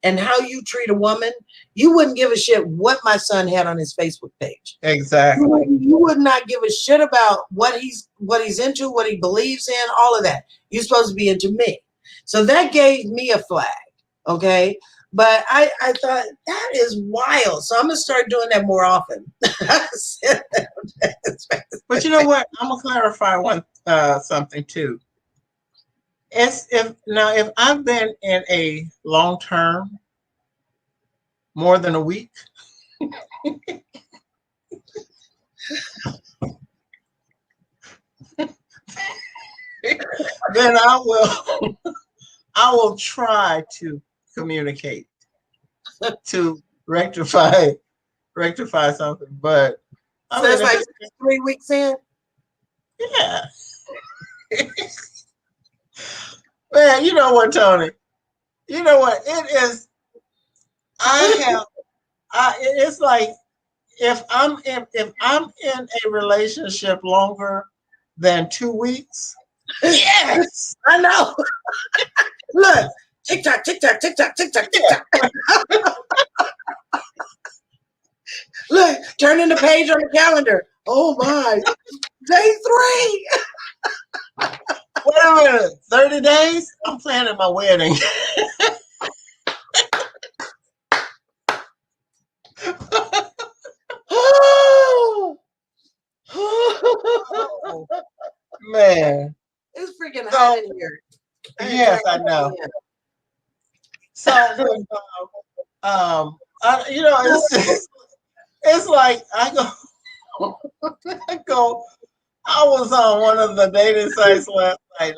Speaker 2: and how you treat a woman, you wouldn't give a shit what my son had on his Facebook page.
Speaker 1: Exactly.
Speaker 2: You would not give a shit about what he's into, what he believes in, all of that. You're supposed to be into me. So that gave me a flag. Okay. But I thought that is wild. So I'm going to start doing that more often.
Speaker 1: But you know what? I'm going to clarify something too. If I've been in a long term, more than a week, then I will try to communicate to rectify something. But
Speaker 2: so that's like 3 weeks in.
Speaker 1: Yeah. Man, you know what, Toni? You know what? It is. It's like if I'm in a relationship longer than 2 weeks.
Speaker 2: Yes, I know. Look, TikTok, TikTok, TikTok, TikTok, TikTok. Look, turning the page on the calendar. Oh my, day 3.
Speaker 1: Wait a minute, 30 days? I'm planning my wedding. Oh, man.
Speaker 2: It's freaking hot in here.
Speaker 1: Yes, I know. So, you know, it's like I was on one of the dating sites last night.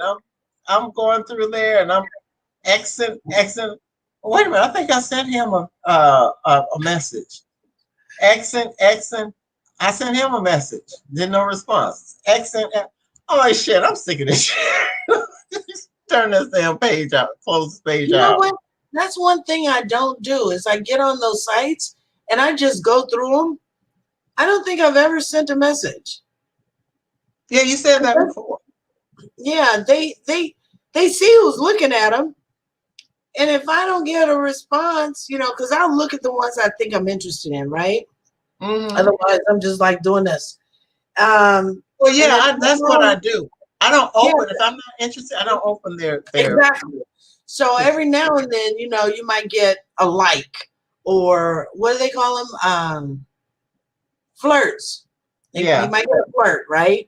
Speaker 1: I'm going through there and I'm Xing. Wait a minute, I think I sent him a message. Xing. I sent him a message. Did no response. Xing. I'm like, shit, I'm sick of this shit. Turn this damn page out. Close this page out.
Speaker 2: You know what? That's one thing I don't do is I get on those sites and I just go through them. I don't think I've ever sent a message.
Speaker 1: Yeah, you said that before.
Speaker 2: Yeah, they see who's looking at them. And if I don't get a response, you know, because I'll look at the ones I think I'm interested in, right? Mm-hmm. Otherwise, I'm just like doing this.
Speaker 1: Well, yeah, that's what I do. I don't open, if I'm not interested, I don't open their
Speaker 2: exactly. So every now and then, you know, you might get a like, or what do they call them? Flirts.
Speaker 1: Yeah.
Speaker 2: You might get a flirt, right?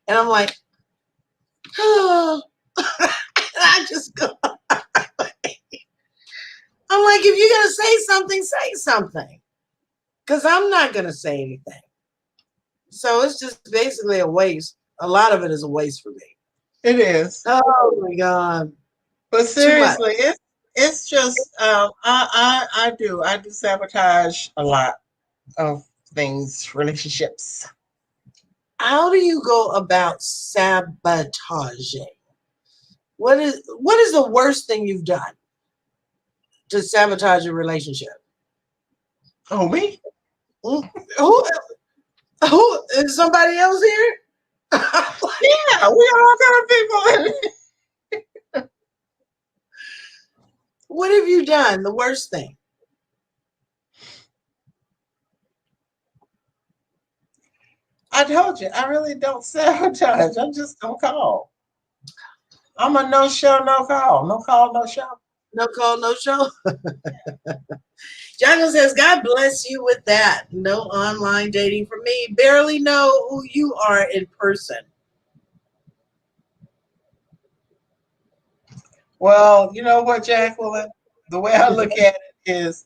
Speaker 2: And I'm like, oh. And I just go. I'm like, if you're going to say something. Because I'm not going to say anything. So it's just basically a waste. A lot of it is a waste for me.
Speaker 1: It is.
Speaker 2: Oh my God.
Speaker 1: But seriously, it's just I do sabotage a lot of things, relationships.
Speaker 2: How do you go about sabotaging? What is the worst thing you've done to sabotage a relationship?
Speaker 1: Oh, me?
Speaker 2: Who is somebody else here?
Speaker 1: Yeah, we are all kind of people.
Speaker 2: What have you done? The worst thing?
Speaker 1: I told you, I really don't sabotage. I just don't call. I'm a no show, no call. No call, no show.
Speaker 2: No call, no show. Jackal says, God bless you with that. No online dating for me. Barely know who you are in person.
Speaker 1: Well, you know what, Jacqueline? The way I look at it is,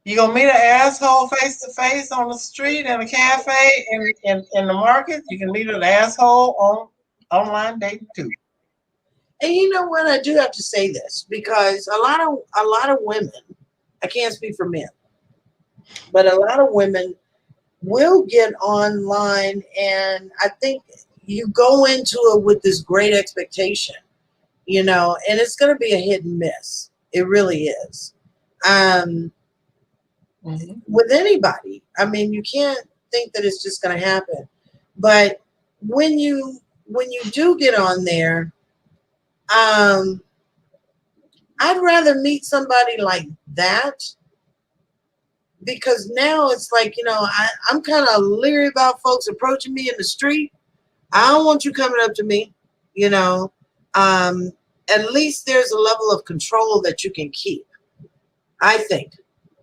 Speaker 1: you gonna meet an asshole face to face on the street, in a cafe, in the market. You can meet an asshole on online dating too.
Speaker 2: And you know what? I do have to say this because a lot of women, I can't speak for men, but a lot of women will get online, and I think you go into it with this great expectation, you know, and it's going to be a hit and miss. It really is. With anybody, I mean, you can't think that it's just going to happen. But when you do get on there, I'd rather meet somebody like that, because now it's like, you know, I'm kind of leery about folks approaching me in the street. I don't want you coming up to me, you know. At least there's a level of control that you can keep, I think,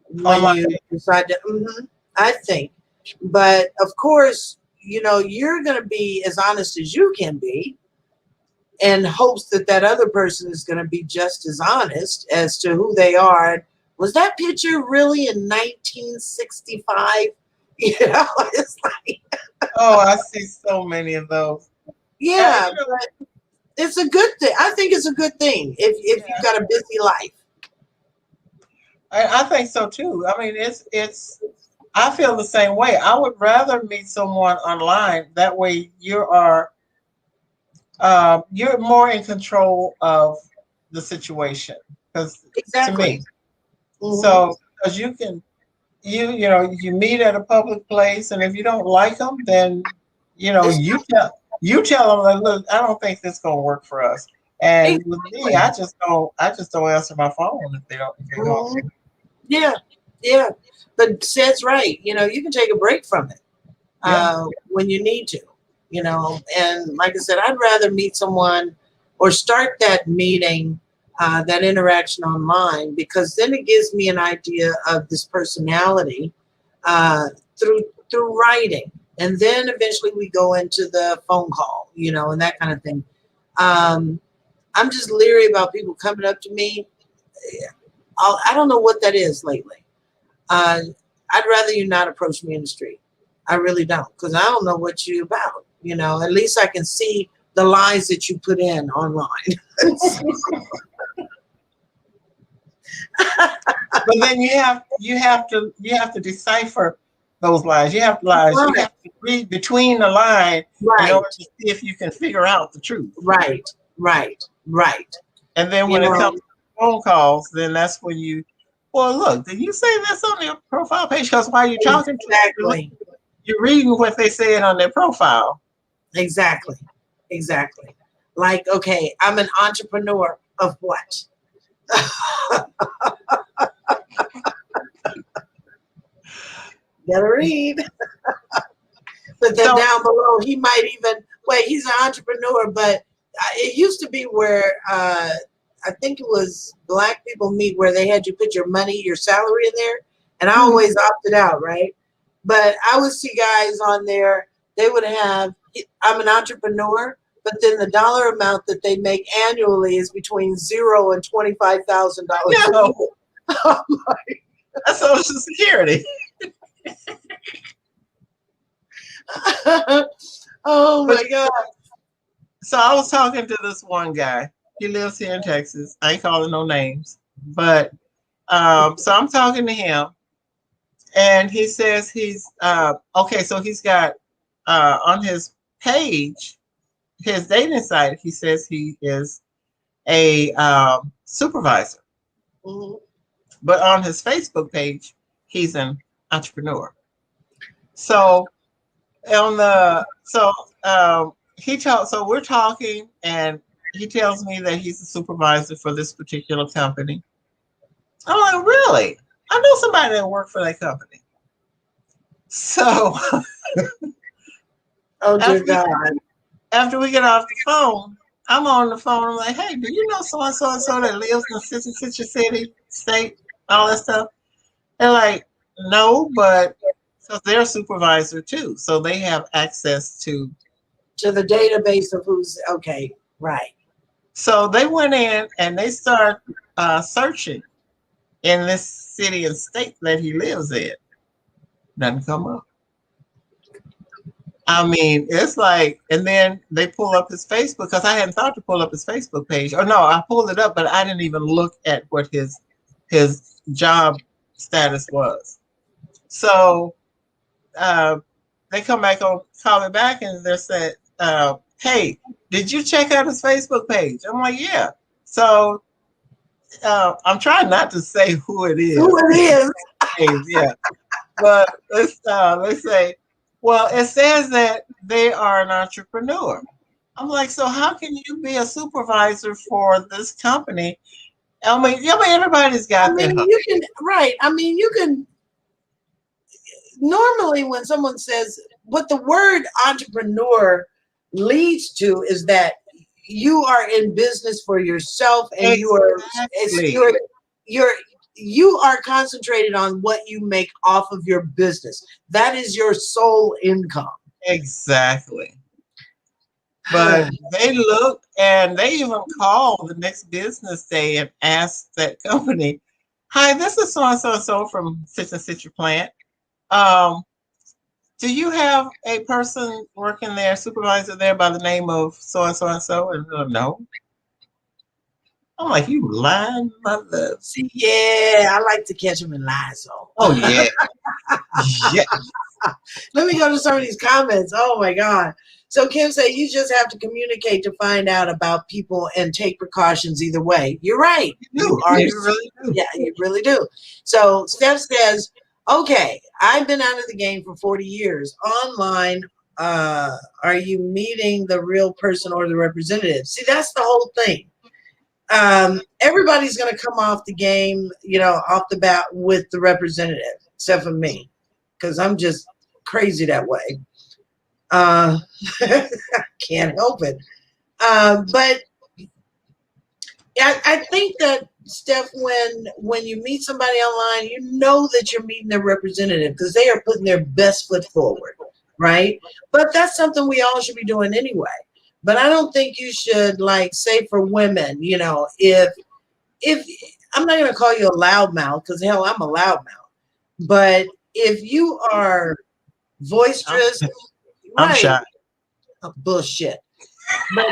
Speaker 2: when you decide to, I think. But of course, you know, you're going to be as honest as you can be, in hopes that that other person is going to be just as honest as to who they are. Was that picture really in 1965? You know, it's like,
Speaker 1: oh, I see so many of those.
Speaker 2: yeah, but it's a good thing. I think it's a good thing if you've got a busy life.
Speaker 1: I think so too. I mean, it's. I feel the same way. I would rather meet someone online. That way, you're more in control of the situation. Because to me,
Speaker 2: Exactly.
Speaker 1: so because you can, you know, you meet at a public place, and if you don't like them, then you know you tell them that, look, I don't think this gonna work for us. And with me,
Speaker 2: Exactly.
Speaker 1: I just don't answer my phone if they don't if they call me.
Speaker 2: Yeah, yeah. But Seth's right. You know, you can take a break from it
Speaker 1: Yeah.
Speaker 2: when you need to, you know. And like I said, I'd rather meet someone or start that meeting, that interaction online, because then it gives me an idea of this personality uh, through writing. And then eventually we go into the phone call, you know, and that kind of thing. Um, I'm just leery about people coming up to me. I don't know what that is lately. Uh, I'd rather you not approach me in the street. I really don't, because I don't know what you're about. You know, at least I can see the lies that you put in online.
Speaker 1: But then you have to decipher those lies. You have lies. You
Speaker 2: Right,
Speaker 1: have to read between the line in
Speaker 2: right,
Speaker 1: order to see if you can figure out the truth.
Speaker 2: right, right, right.
Speaker 1: And then
Speaker 2: You
Speaker 1: when it
Speaker 2: know,
Speaker 1: comes to phone calls, then that's when you, well, look, did you say this on your profile page? Because while you're talking to them,
Speaker 2: exactly,
Speaker 1: you're reading what they said on their profile.
Speaker 2: exactly, exactly. Like, okay, I'm an entrepreneur of what? Gotta read. But then
Speaker 1: So,
Speaker 2: down below, he might even wait. He's an entrepreneur, but it used to be where I think it was Black People Meet, where they had you put your money, your salary in there, and I always opted out, right? But I would see guys on there. They would have, I'm an entrepreneur, but then the dollar amount that they make annually is between $0 and $25,000 a
Speaker 1: no,
Speaker 2: year.
Speaker 1: that's Social Security.
Speaker 2: Oh
Speaker 1: But
Speaker 2: my God.
Speaker 1: so I was talking to this one guy. He lives here in Texas. I ain't calling no names, but so I'm talking to him, and he says he's okay. So he's got on his page, his dating site. He says he is a supervisor,
Speaker 2: Mhm.
Speaker 1: but on his Facebook page, he's an entrepreneur. So on the so we're talking, and he tells me that he's a supervisor for this particular company. I'm like, really? I know somebody that worked for that company. So
Speaker 2: Oh dear
Speaker 1: after we
Speaker 2: God.
Speaker 1: after we get off the phone, I'm on the phone. I'm like, hey, do you know so and so that lives in such a city, state, all that stuff? They're like, no, but because they're a supervisor too, so they have access
Speaker 2: To the database of who's okay, right.
Speaker 1: So they went in and they start searching in this city and state that he lives in. Doesn't come up. I mean, it's like, and then they pull up his Facebook because I hadn't thought to pull up his Facebook page. Or no, I pulled it up, but I didn't even look at what his job status was. So uh, they come back on, call me back, and they said, "Hey, did you check out his Facebook page?" I'm like, "Yeah." So I'm trying not to say who it
Speaker 2: Who
Speaker 1: is.
Speaker 2: it is?
Speaker 1: Yeah, but let's say, well, it says that they are an entrepreneur. I'm like, so how can you be a supervisor for this company? I mean, everybody's
Speaker 2: I
Speaker 1: got
Speaker 2: mean,
Speaker 1: that hustle.
Speaker 2: you can, right. I mean, you can, normally when someone says, what the word entrepreneur leads to is that you are in business for yourself and
Speaker 1: Exactly.
Speaker 2: you're you are concentrated on what you make off of your business. That is your sole income.
Speaker 1: Exactly. But they looked and they even called the next business day and asked that company, "Hi, this is so and so and so from such and such your plant. Um, do you have a person working there, supervisor there by the name of so and so and so?" And no. I'm like, "You lying mother."
Speaker 2: See, yeah, I like to catch them in lies. So
Speaker 1: Oh yeah, yeah.
Speaker 2: let me go to some of these comments. Oh my God. So Kim said you just have to communicate to find out about people and take precautions either way. You're right.
Speaker 1: You
Speaker 2: You
Speaker 1: do.
Speaker 2: are.
Speaker 1: You really do.
Speaker 2: Yeah, you really do. So Steph says, okay, I've been out of the game for 40 years. Online, are you meeting the real person or the representative? See, that's the whole thing. Everybody's going to come off the game, off the bat with the representative, except for me, because I'm just crazy that way. Uh, can't help it. But I think that Steph, when you meet somebody online, you know that you're meeting their representative because they are putting their best foot forward, right? But that's something we all should be doing anyway. But I don't think you should, like, say for women, if I'm not going to call you a loudmouth because hell, I'm a loudmouth. But if you are
Speaker 1: I'm,
Speaker 2: boisterous,
Speaker 1: I'm
Speaker 2: right?
Speaker 1: shy.
Speaker 2: Bullshit. But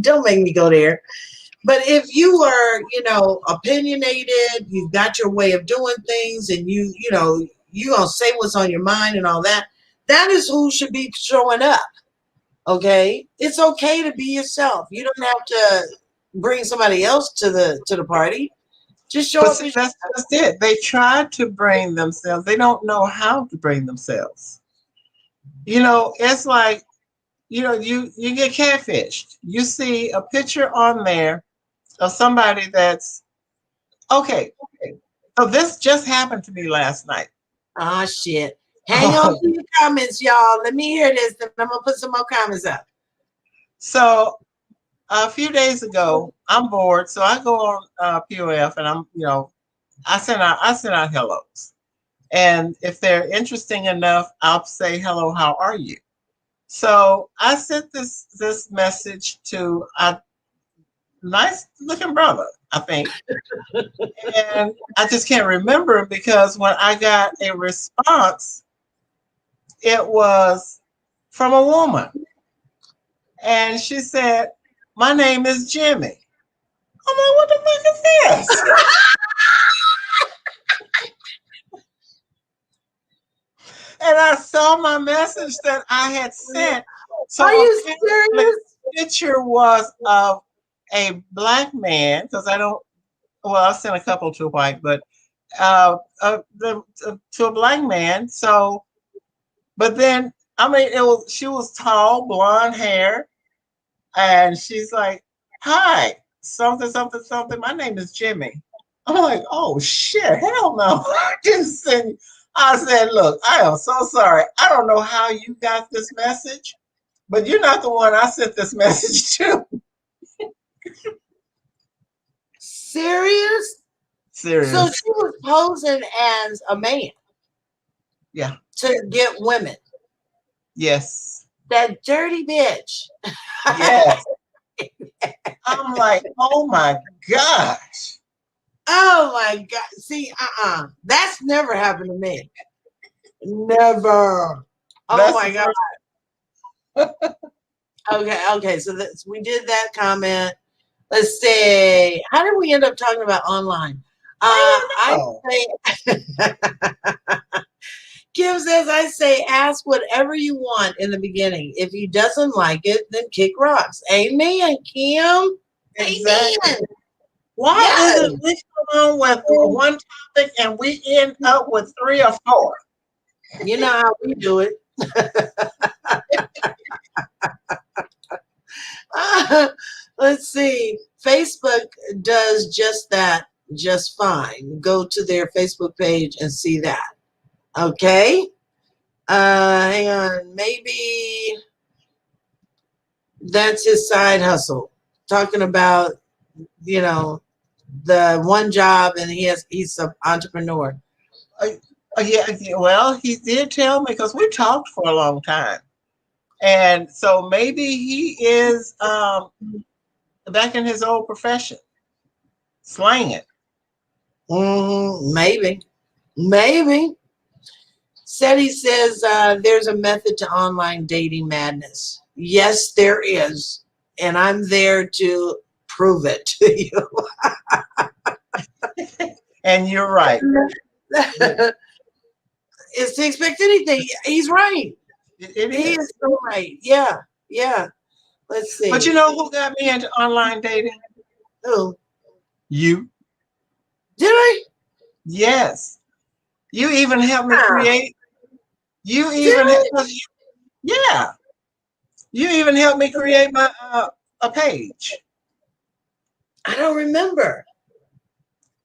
Speaker 2: don't make me go there. But if you are, opinionated, you've got your way of doing things, and you gonna say what's on your mind and all that. That is who should be showing up. Okay, it's okay to be yourself. You don't have to bring somebody else to the party. Just show
Speaker 1: But
Speaker 2: up
Speaker 1: see,
Speaker 2: as
Speaker 1: that's just it. They try to bring themselves. They don't know how to bring themselves. It's like, you get catfished. You see a picture on there of somebody that's okay. So this just happened to me last night.
Speaker 2: ah shit. Hang on to your comments, y'all. Let me hear this, and I'm gonna put some more comments up.
Speaker 1: So a few days ago, I'm bored, so I go on POF and I send out hellos. And if they're interesting enough, I'll say, "Hello, how are you?" So I sent this message to a nice looking brother, I think. And I just can't remember because when I got a response, it was from a woman. And she said, "My name is Jimmy." I'm like, "What the fuck is this?" And I saw my message that I had sent.
Speaker 2: Are
Speaker 1: So
Speaker 2: you
Speaker 1: apparently
Speaker 2: serious?
Speaker 1: the picture was of a black man, because I don't, well, I sent a couple to white, but to a black man. So, but then, I mean, she was tall, blonde hair, and she's like, "Hi, something, something, something. My name is Jimmy." I'm like, "Oh shit, hell no!" I didn't send. I said, "Look, I am so sorry. I don't know how you got this message, but you're not the one I sent this message to."
Speaker 2: Serious? So
Speaker 1: Serious.
Speaker 2: she was posing as a man
Speaker 1: Yeah.
Speaker 2: to get women.
Speaker 1: Yes.
Speaker 2: That dirty bitch.
Speaker 1: Yes. I'm like, "Oh my gosh."
Speaker 2: Oh my God. See, that's never happened to me. Never. Oh
Speaker 1: That's
Speaker 2: my
Speaker 1: the
Speaker 2: God.
Speaker 1: first.
Speaker 2: Okay. So we did that comment. Let's see. How did we end up talking about online?
Speaker 1: I
Speaker 2: I
Speaker 1: don't know.
Speaker 2: say, Kim says, I say, ask whatever you want in the beginning. If he doesn't like it, then kick rocks. Amen, Kim.
Speaker 1: Exactly.
Speaker 2: Amen.
Speaker 1: Why is
Speaker 2: Yes.
Speaker 1: it we come on with one topic and we end up with 3 or 4?
Speaker 2: You know how we do it. Let's see. Facebook does just that just fine. Go to their Facebook page and see that. Okay. Hang on. Maybe that's his side hustle. Talking about, you know, the one job and he's an entrepreneur.
Speaker 1: Yeah, well, he did tell me because we talked for a long time. And so maybe he is back in his old profession, slanging.
Speaker 2: Maybe. Seti says there's a method to online dating madness. Yes, there is. And I'm there to prove it to you.
Speaker 1: And you're right.
Speaker 2: Is to expect anything. He's right. He is so right. Yeah. Let's see.
Speaker 1: But you know who got me into online dating?
Speaker 2: Who?
Speaker 1: You.
Speaker 2: Did I?
Speaker 1: Yes. You even helped me create. You even yeah. You even helped me create my a page.
Speaker 2: I don't remember.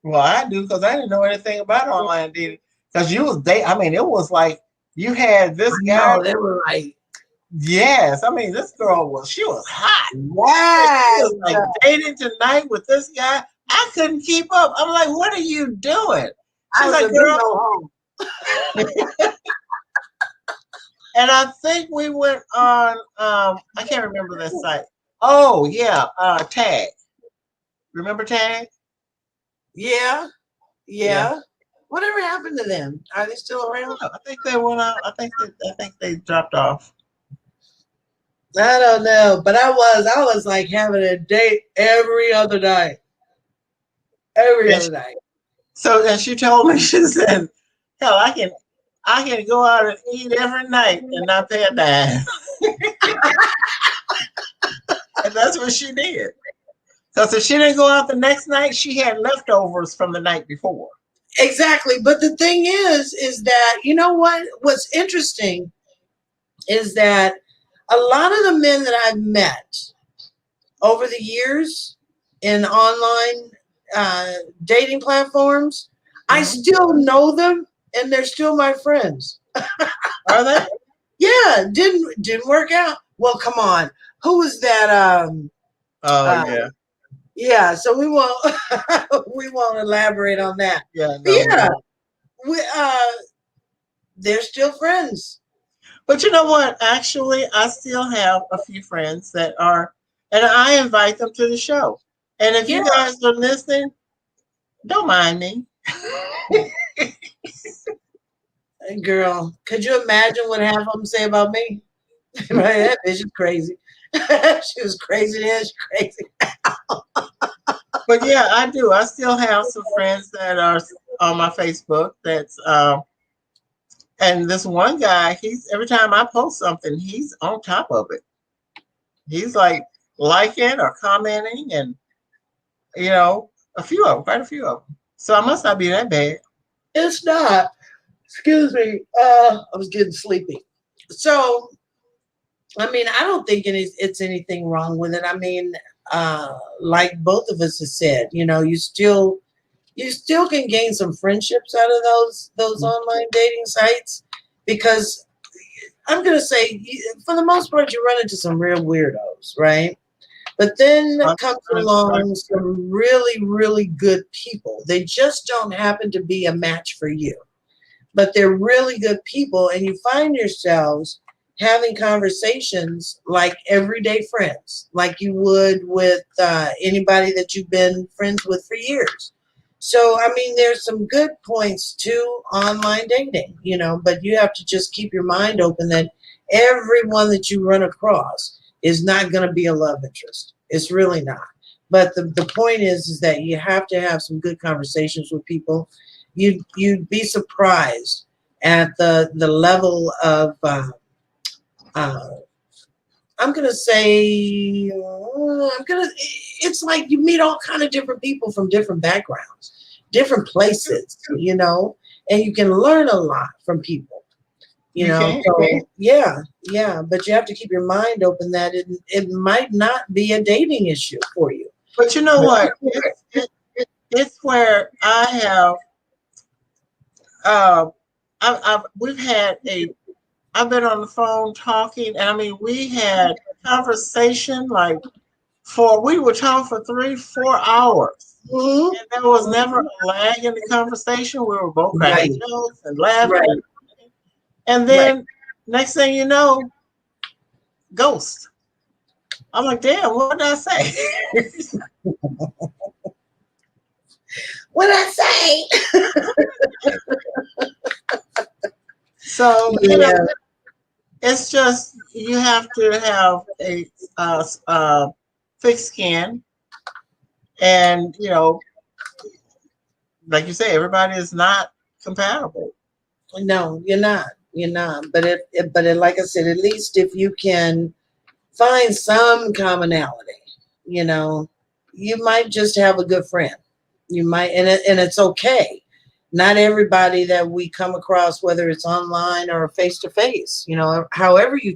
Speaker 1: Well, I do because I didn't know anything about online dating. Because you was I mean, it was like you had this guy.
Speaker 2: No, they were like,
Speaker 1: yes. I mean, this girl she was hot.
Speaker 2: yes.
Speaker 1: She was like dating tonight with this guy. I couldn't keep up. I'm like, what are you doing? She's like, girl.
Speaker 2: Home.
Speaker 1: And I think we went on I can't remember that site. Oh yeah, Tag. Remember Tag?
Speaker 2: Yeah. Whatever happened to them? Are they still around?
Speaker 1: I think they went out. I think they dropped off.
Speaker 2: I don't know, but I was like having a date every other night. Every other night.
Speaker 1: So and she told me, she said, hell, I can go out and eat every night and not pay a dime. And that's what she did. Because if she didn't go out the next night, she had leftovers from the night before.
Speaker 2: Exactly. But the thing is that, you know what? What's interesting is that a lot of the men that I've met over the years in online dating platforms, I still know them and they're still my friends.
Speaker 1: Are they?
Speaker 2: Yeah, didn't work out. Well, come on. Who was that?
Speaker 1: Yeah.
Speaker 2: Yeah, so we won't we won't elaborate on that.
Speaker 1: Yeah,
Speaker 2: No. We they're still friends.
Speaker 1: But you know what? Actually, I still have a few friends that are, and I invite them to the show. And if you guys are listening, don't mind me.
Speaker 2: Girl, could you imagine what half of them say about me? Right, that bitch is crazy. She was crazy then, she's crazy.
Speaker 1: But yeah, I do. I still have some friends that are on my Facebook. That's and this one guy, he's every time I post something, he's on top of it. He's like liking or commenting, and you know, quite a few of them. So I must not be that bad.
Speaker 2: It's not. Excuse me. I was getting sleepy. So, I mean, I don't think it's anything wrong with it. I mean, like both of us have said, you know, you still can gain some friendships out of those online dating sites, because I'm gonna say, for the most part, you run into some real weirdos, right? But then comes along some really, really good people. They just don't happen to be a match for you, but they're really good people, and you find yourselves having conversations like everyday friends, like you would with anybody that you've been friends with for years. So, I mean, there's some good points to online dating, you know, but you have to just keep your mind open that everyone that you run across is not going to be a love interest. It's really not. But the point is that you have to have some good conversations with people. You'd be surprised at the level of uh, I'm gonna say it's like you meet all kind of different people from different backgrounds, different places, you know, and you can learn a lot from people, you
Speaker 1: You
Speaker 2: know.
Speaker 1: can.
Speaker 2: So yeah, but you have to keep your mind open that it might not be a dating issue for you.
Speaker 1: But you know what? It's where I have we've had I've been on the phone talking, and I mean we had conversation like we would talk for 3-4 hours.
Speaker 2: Mhm.
Speaker 1: And there was never a lag in the conversation. We were both cracking
Speaker 2: Right,
Speaker 1: jokes and laughing.
Speaker 2: right,
Speaker 1: And
Speaker 2: right.
Speaker 1: then next thing you know, ghost. I'm like, damn, what did I say?
Speaker 2: What I say?
Speaker 1: So,
Speaker 2: Yeah,
Speaker 1: it's just you have to have a thick skin, and like you say, everybody is not compatible.
Speaker 2: no, you're not. You're not. But like I said, at least if you can find some commonality, you know, you might just have a good friend. You might, and it's okay. Not everybody that we come across, whether it's online or face to face, you know, however you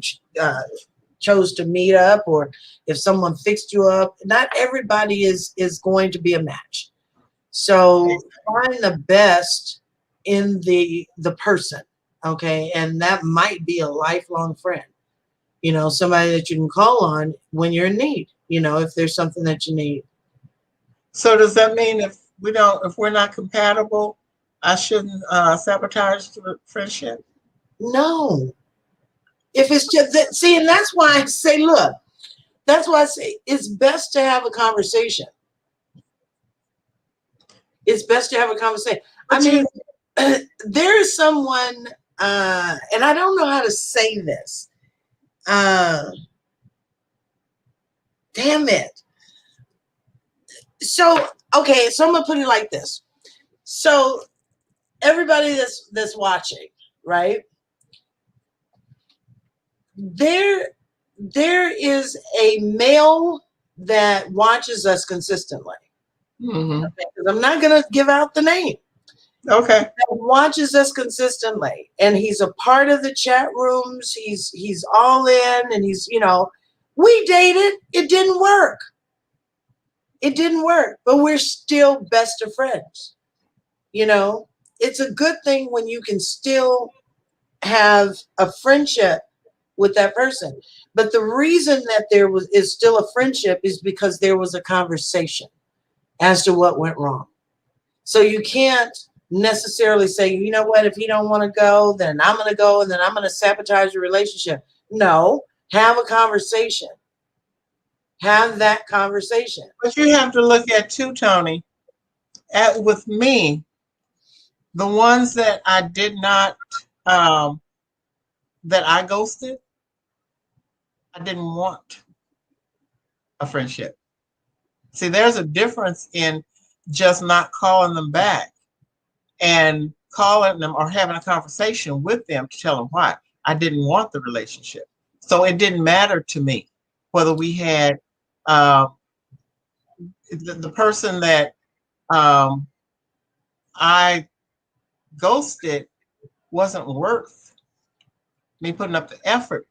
Speaker 2: chose to meet up, or if someone fixed you up, not everybody is going to be a match. So find the best in the person, okay, and that might be a lifelong friend, you know, somebody that you can call on when you're in need, you know, if there's something that you need.
Speaker 1: So does that mean if we're not compatible, I shouldn't sabotage the friendship?
Speaker 2: No, if it's just that, see, and that's why I say, look, that's why I say it's best to have a conversation. It's best to have a conversation. I
Speaker 1: But
Speaker 2: mean, there is someone, and I don't know how to say this. Uh, Damn it. So, okay, so I'm gonna put it like this. So everybody that's watching, right? There is a male that watches us consistently.
Speaker 1: Mhm.
Speaker 2: Okay, 'cause I'm not gonna give out the name.
Speaker 1: Okay.
Speaker 2: That watches us consistently, and he's a part of the chat rooms. He's all in, and he's, you know, we dated. It didn't work. It didn't work, but we're still best of friends. You know, it's a good thing when you can still have a friendship with that person. But the reason that is still a friendship is because there was a conversation as to what went wrong. So you can't necessarily say, you know what, if you don't want to go, then I'm going to go, and then I'm going to sabotage your relationship. No, have a conversation. Have that conversation.
Speaker 1: But you have to look at too, Toni, with me, the ones that I did not, that I ghosted, I didn't want a friendship. See, there's a difference in just not calling them back and calling them or having a conversation with them to tell them why I didn't want the relationship. So it didn't matter to me whether we had uh, the person that um, I ghosted wasn't worth me putting up the effort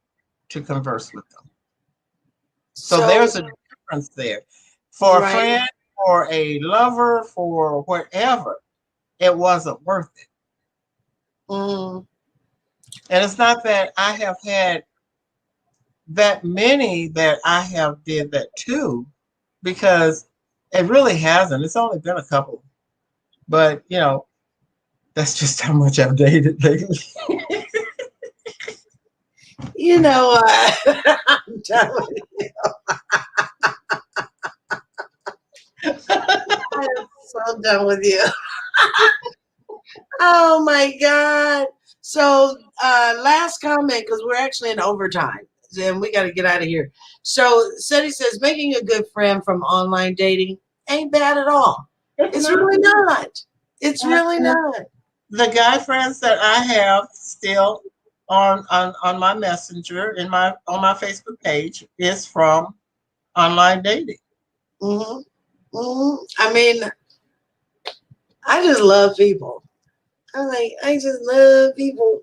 Speaker 1: to converse with them. So
Speaker 2: So,
Speaker 1: there's a difference there. For a
Speaker 2: right.
Speaker 1: friend, for a lover, for whatever, it wasn't worth it.
Speaker 2: Mm,
Speaker 1: And it's not that I have had that many that I have did that too, because it really hasn't. It's only been a couple. But that's just how much I've dated lately.
Speaker 2: you know, I'm done with it. I am so so done with you. Oh my God. So last comment, because we're actually in overtime and we got to get out of here. So Seti says making a good friend from online dating ain't bad at all. It's really not. It's really not.
Speaker 1: The guy friends that I have still on my messenger on my Facebook page is from online dating.
Speaker 2: Mm-hmm. Mm-hmm. I mean, I just love people. I just love people.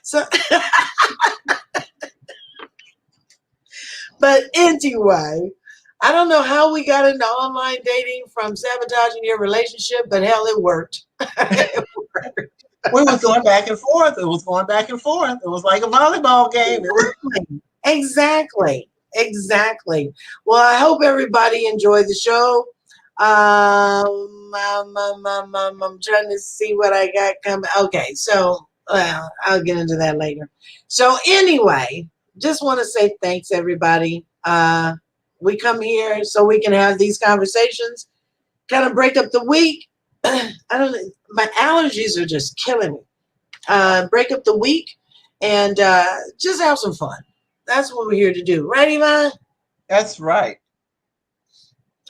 Speaker 2: So, but anyway, I don't know how we got into online dating from sabotaging your relationship, but hell, it worked. It worked.
Speaker 1: We was going back and forth. It was going back and forth. It was like a volleyball game.
Speaker 2: Exactly. Exactly. Well, I hope everybody enjoyed the show. I'm trying to see what I got coming. Okay, so I'll get into that later. So anyway, just want to say thanks, everybody. We come here so we can have these conversations, kind of break up the week. I don't know. My allergies are just killing me. Break up the week and just have some fun. That's what we're here to do. Right, Yvonne?
Speaker 1: That's right.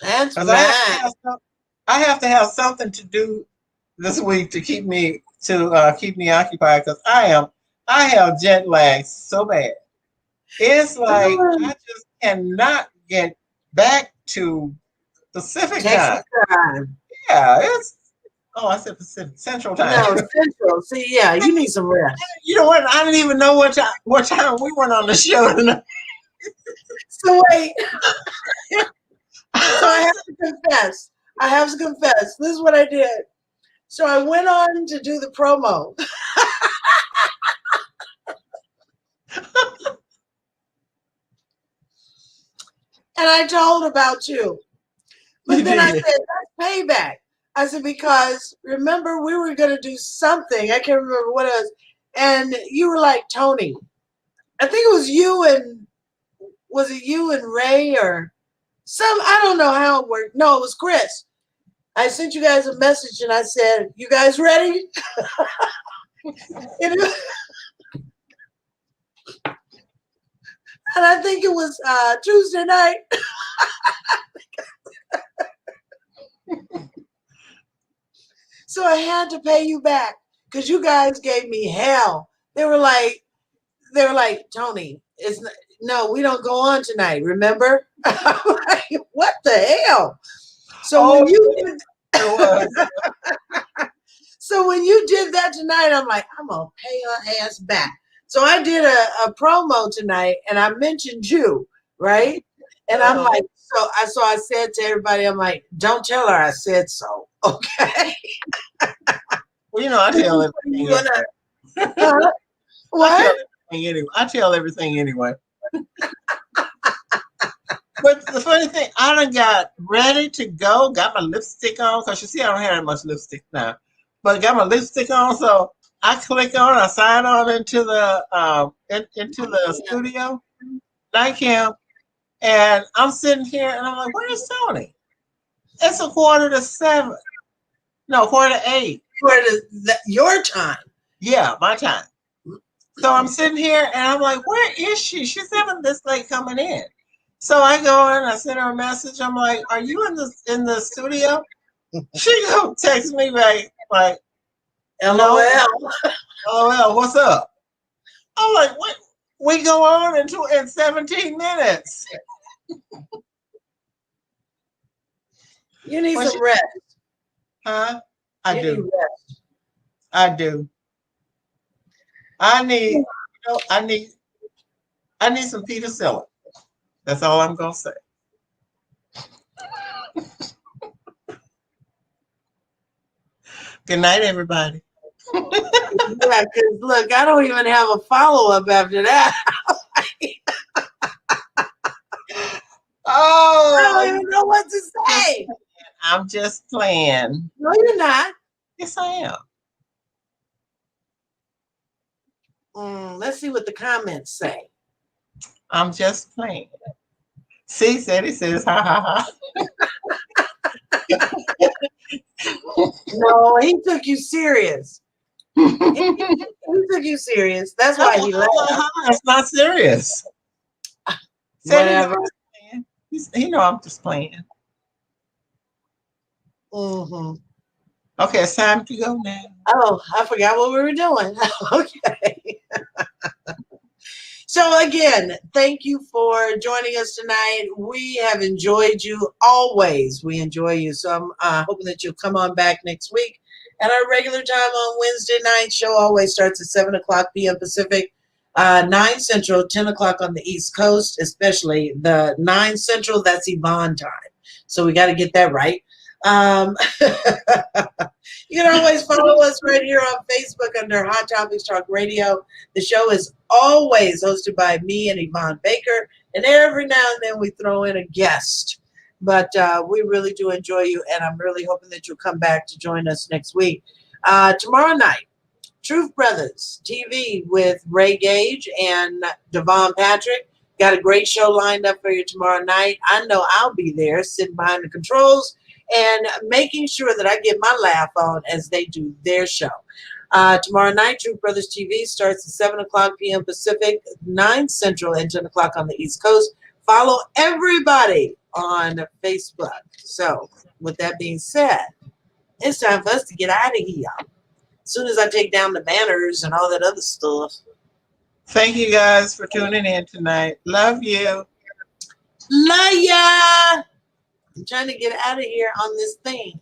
Speaker 2: That's
Speaker 1: Because
Speaker 2: right.
Speaker 1: I have to have something to do this week to keep me occupied because I have jet lag so bad. It's like I just cannot get back to Pacific
Speaker 2: Texas
Speaker 1: time.
Speaker 2: time.
Speaker 1: Yeah, I said Pacific Central time.
Speaker 2: No, Central. See, yeah, you need some rest.
Speaker 1: You know what? I didn't even know what time we went on the show tonight.
Speaker 2: So wait. So I have to confess. This is what I did. So I went on to do the promo. And I told about you. But then I said, that's payback. I said, because remember, we were going to do something. I can't remember what it was. And you were like, Toni. I think it was you and Ray or I don't know how it worked. No, it was Chris. I sent you guys a message and I said, you guys ready? And I think it was Tuesday night. So I had to pay you back because you guys gave me hell. They were like, Toni, no, we don't go on tonight. Remember? I'm like, what the hell? So when you did that tonight, I'm like, I'm gonna pay her ass back. So I did a promo tonight, and I mentioned you, right? And I'm like, so I said to everybody, I'm like, don't tell her I said so, okay?
Speaker 1: Well, I tell everything.
Speaker 2: What?
Speaker 1: I tell everything anyway. But the funny thing, I done got ready to go, got my lipstick on, because you see I don't have that much lipstick now. But got my lipstick on, so I click on, I sign on into the studio, night camp, and I'm sitting here and I'm like, where's Toni? It's 6:45. No, 7:45.
Speaker 2: Your time.
Speaker 1: Yeah, my time. So I'm sitting here and I'm like, where is she? She's having this late coming in. So I go in, I send her a message. I'm like, are you in the studio? She go text me back like,
Speaker 2: LOL.
Speaker 1: No. LOL, what's up? I'm like, what? We go on in 17 minutes.
Speaker 2: You need some rest.
Speaker 1: Huh? I do. I do. I need some penicillin. That's all I'm gonna say. Good night, everybody.
Speaker 2: Yeah, because look, I don't even have a follow-up after that. I don't even know what to say.
Speaker 1: I'm just playing.
Speaker 2: No, you're not.
Speaker 1: Yes, I
Speaker 2: am. Let's see what the comments say.
Speaker 1: I'm just playing. See, said he says, ha ha
Speaker 2: No, he took you serious. He
Speaker 1: ha.
Speaker 2: took you serious. That's
Speaker 1: No,
Speaker 2: why he laughed.
Speaker 1: it's not serious. Said he know
Speaker 2: Whatever.
Speaker 1: I'm just playing. He know I'm just playing.
Speaker 2: Mm-hmm.
Speaker 1: Okay, it's time to go now.
Speaker 2: Oh, I forgot what we were doing. Okay. So again, thank you for joining us tonight. We have enjoyed you always. We enjoy you. So I'm hoping that you'll come on back next week at our regular time on Wednesday night. Show always starts at 7 o'clock p.m. Pacific, 9 Central, 10 o'clock on the East Coast, especially the 9 Central, that's Yvonne time. So we got to get that right. You can always follow us right here on Facebook under Hot Topics Talk Radio. The show is always hosted by me and Yvonne Baker, and every now and then we throw in a guest. But we really do enjoy you, and I'm really hoping that you'll come back to join us next week. Tomorrow night, Truth Brothers TV with Ray Gage and Devon Patrick. Got a great show lined up for you tomorrow night. I know I'll be there sitting behind the controls and making sure that I get my laugh on as they do their show. Tomorrow night, Truth Brothers TV starts at 7 o'clock p.m. Pacific, 9 Central, and 10 o'clock on the East Coast. Follow everybody on Facebook. So, with that being said, it's time for us to get out of here. As soon as I take down the banners and all that other stuff.
Speaker 1: Thank you guys for tuning in tonight. Love you.
Speaker 2: Love ya! I'm trying to get out of here on this thing.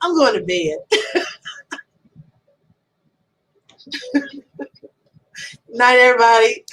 Speaker 2: I'm going to bed. Night, everybody.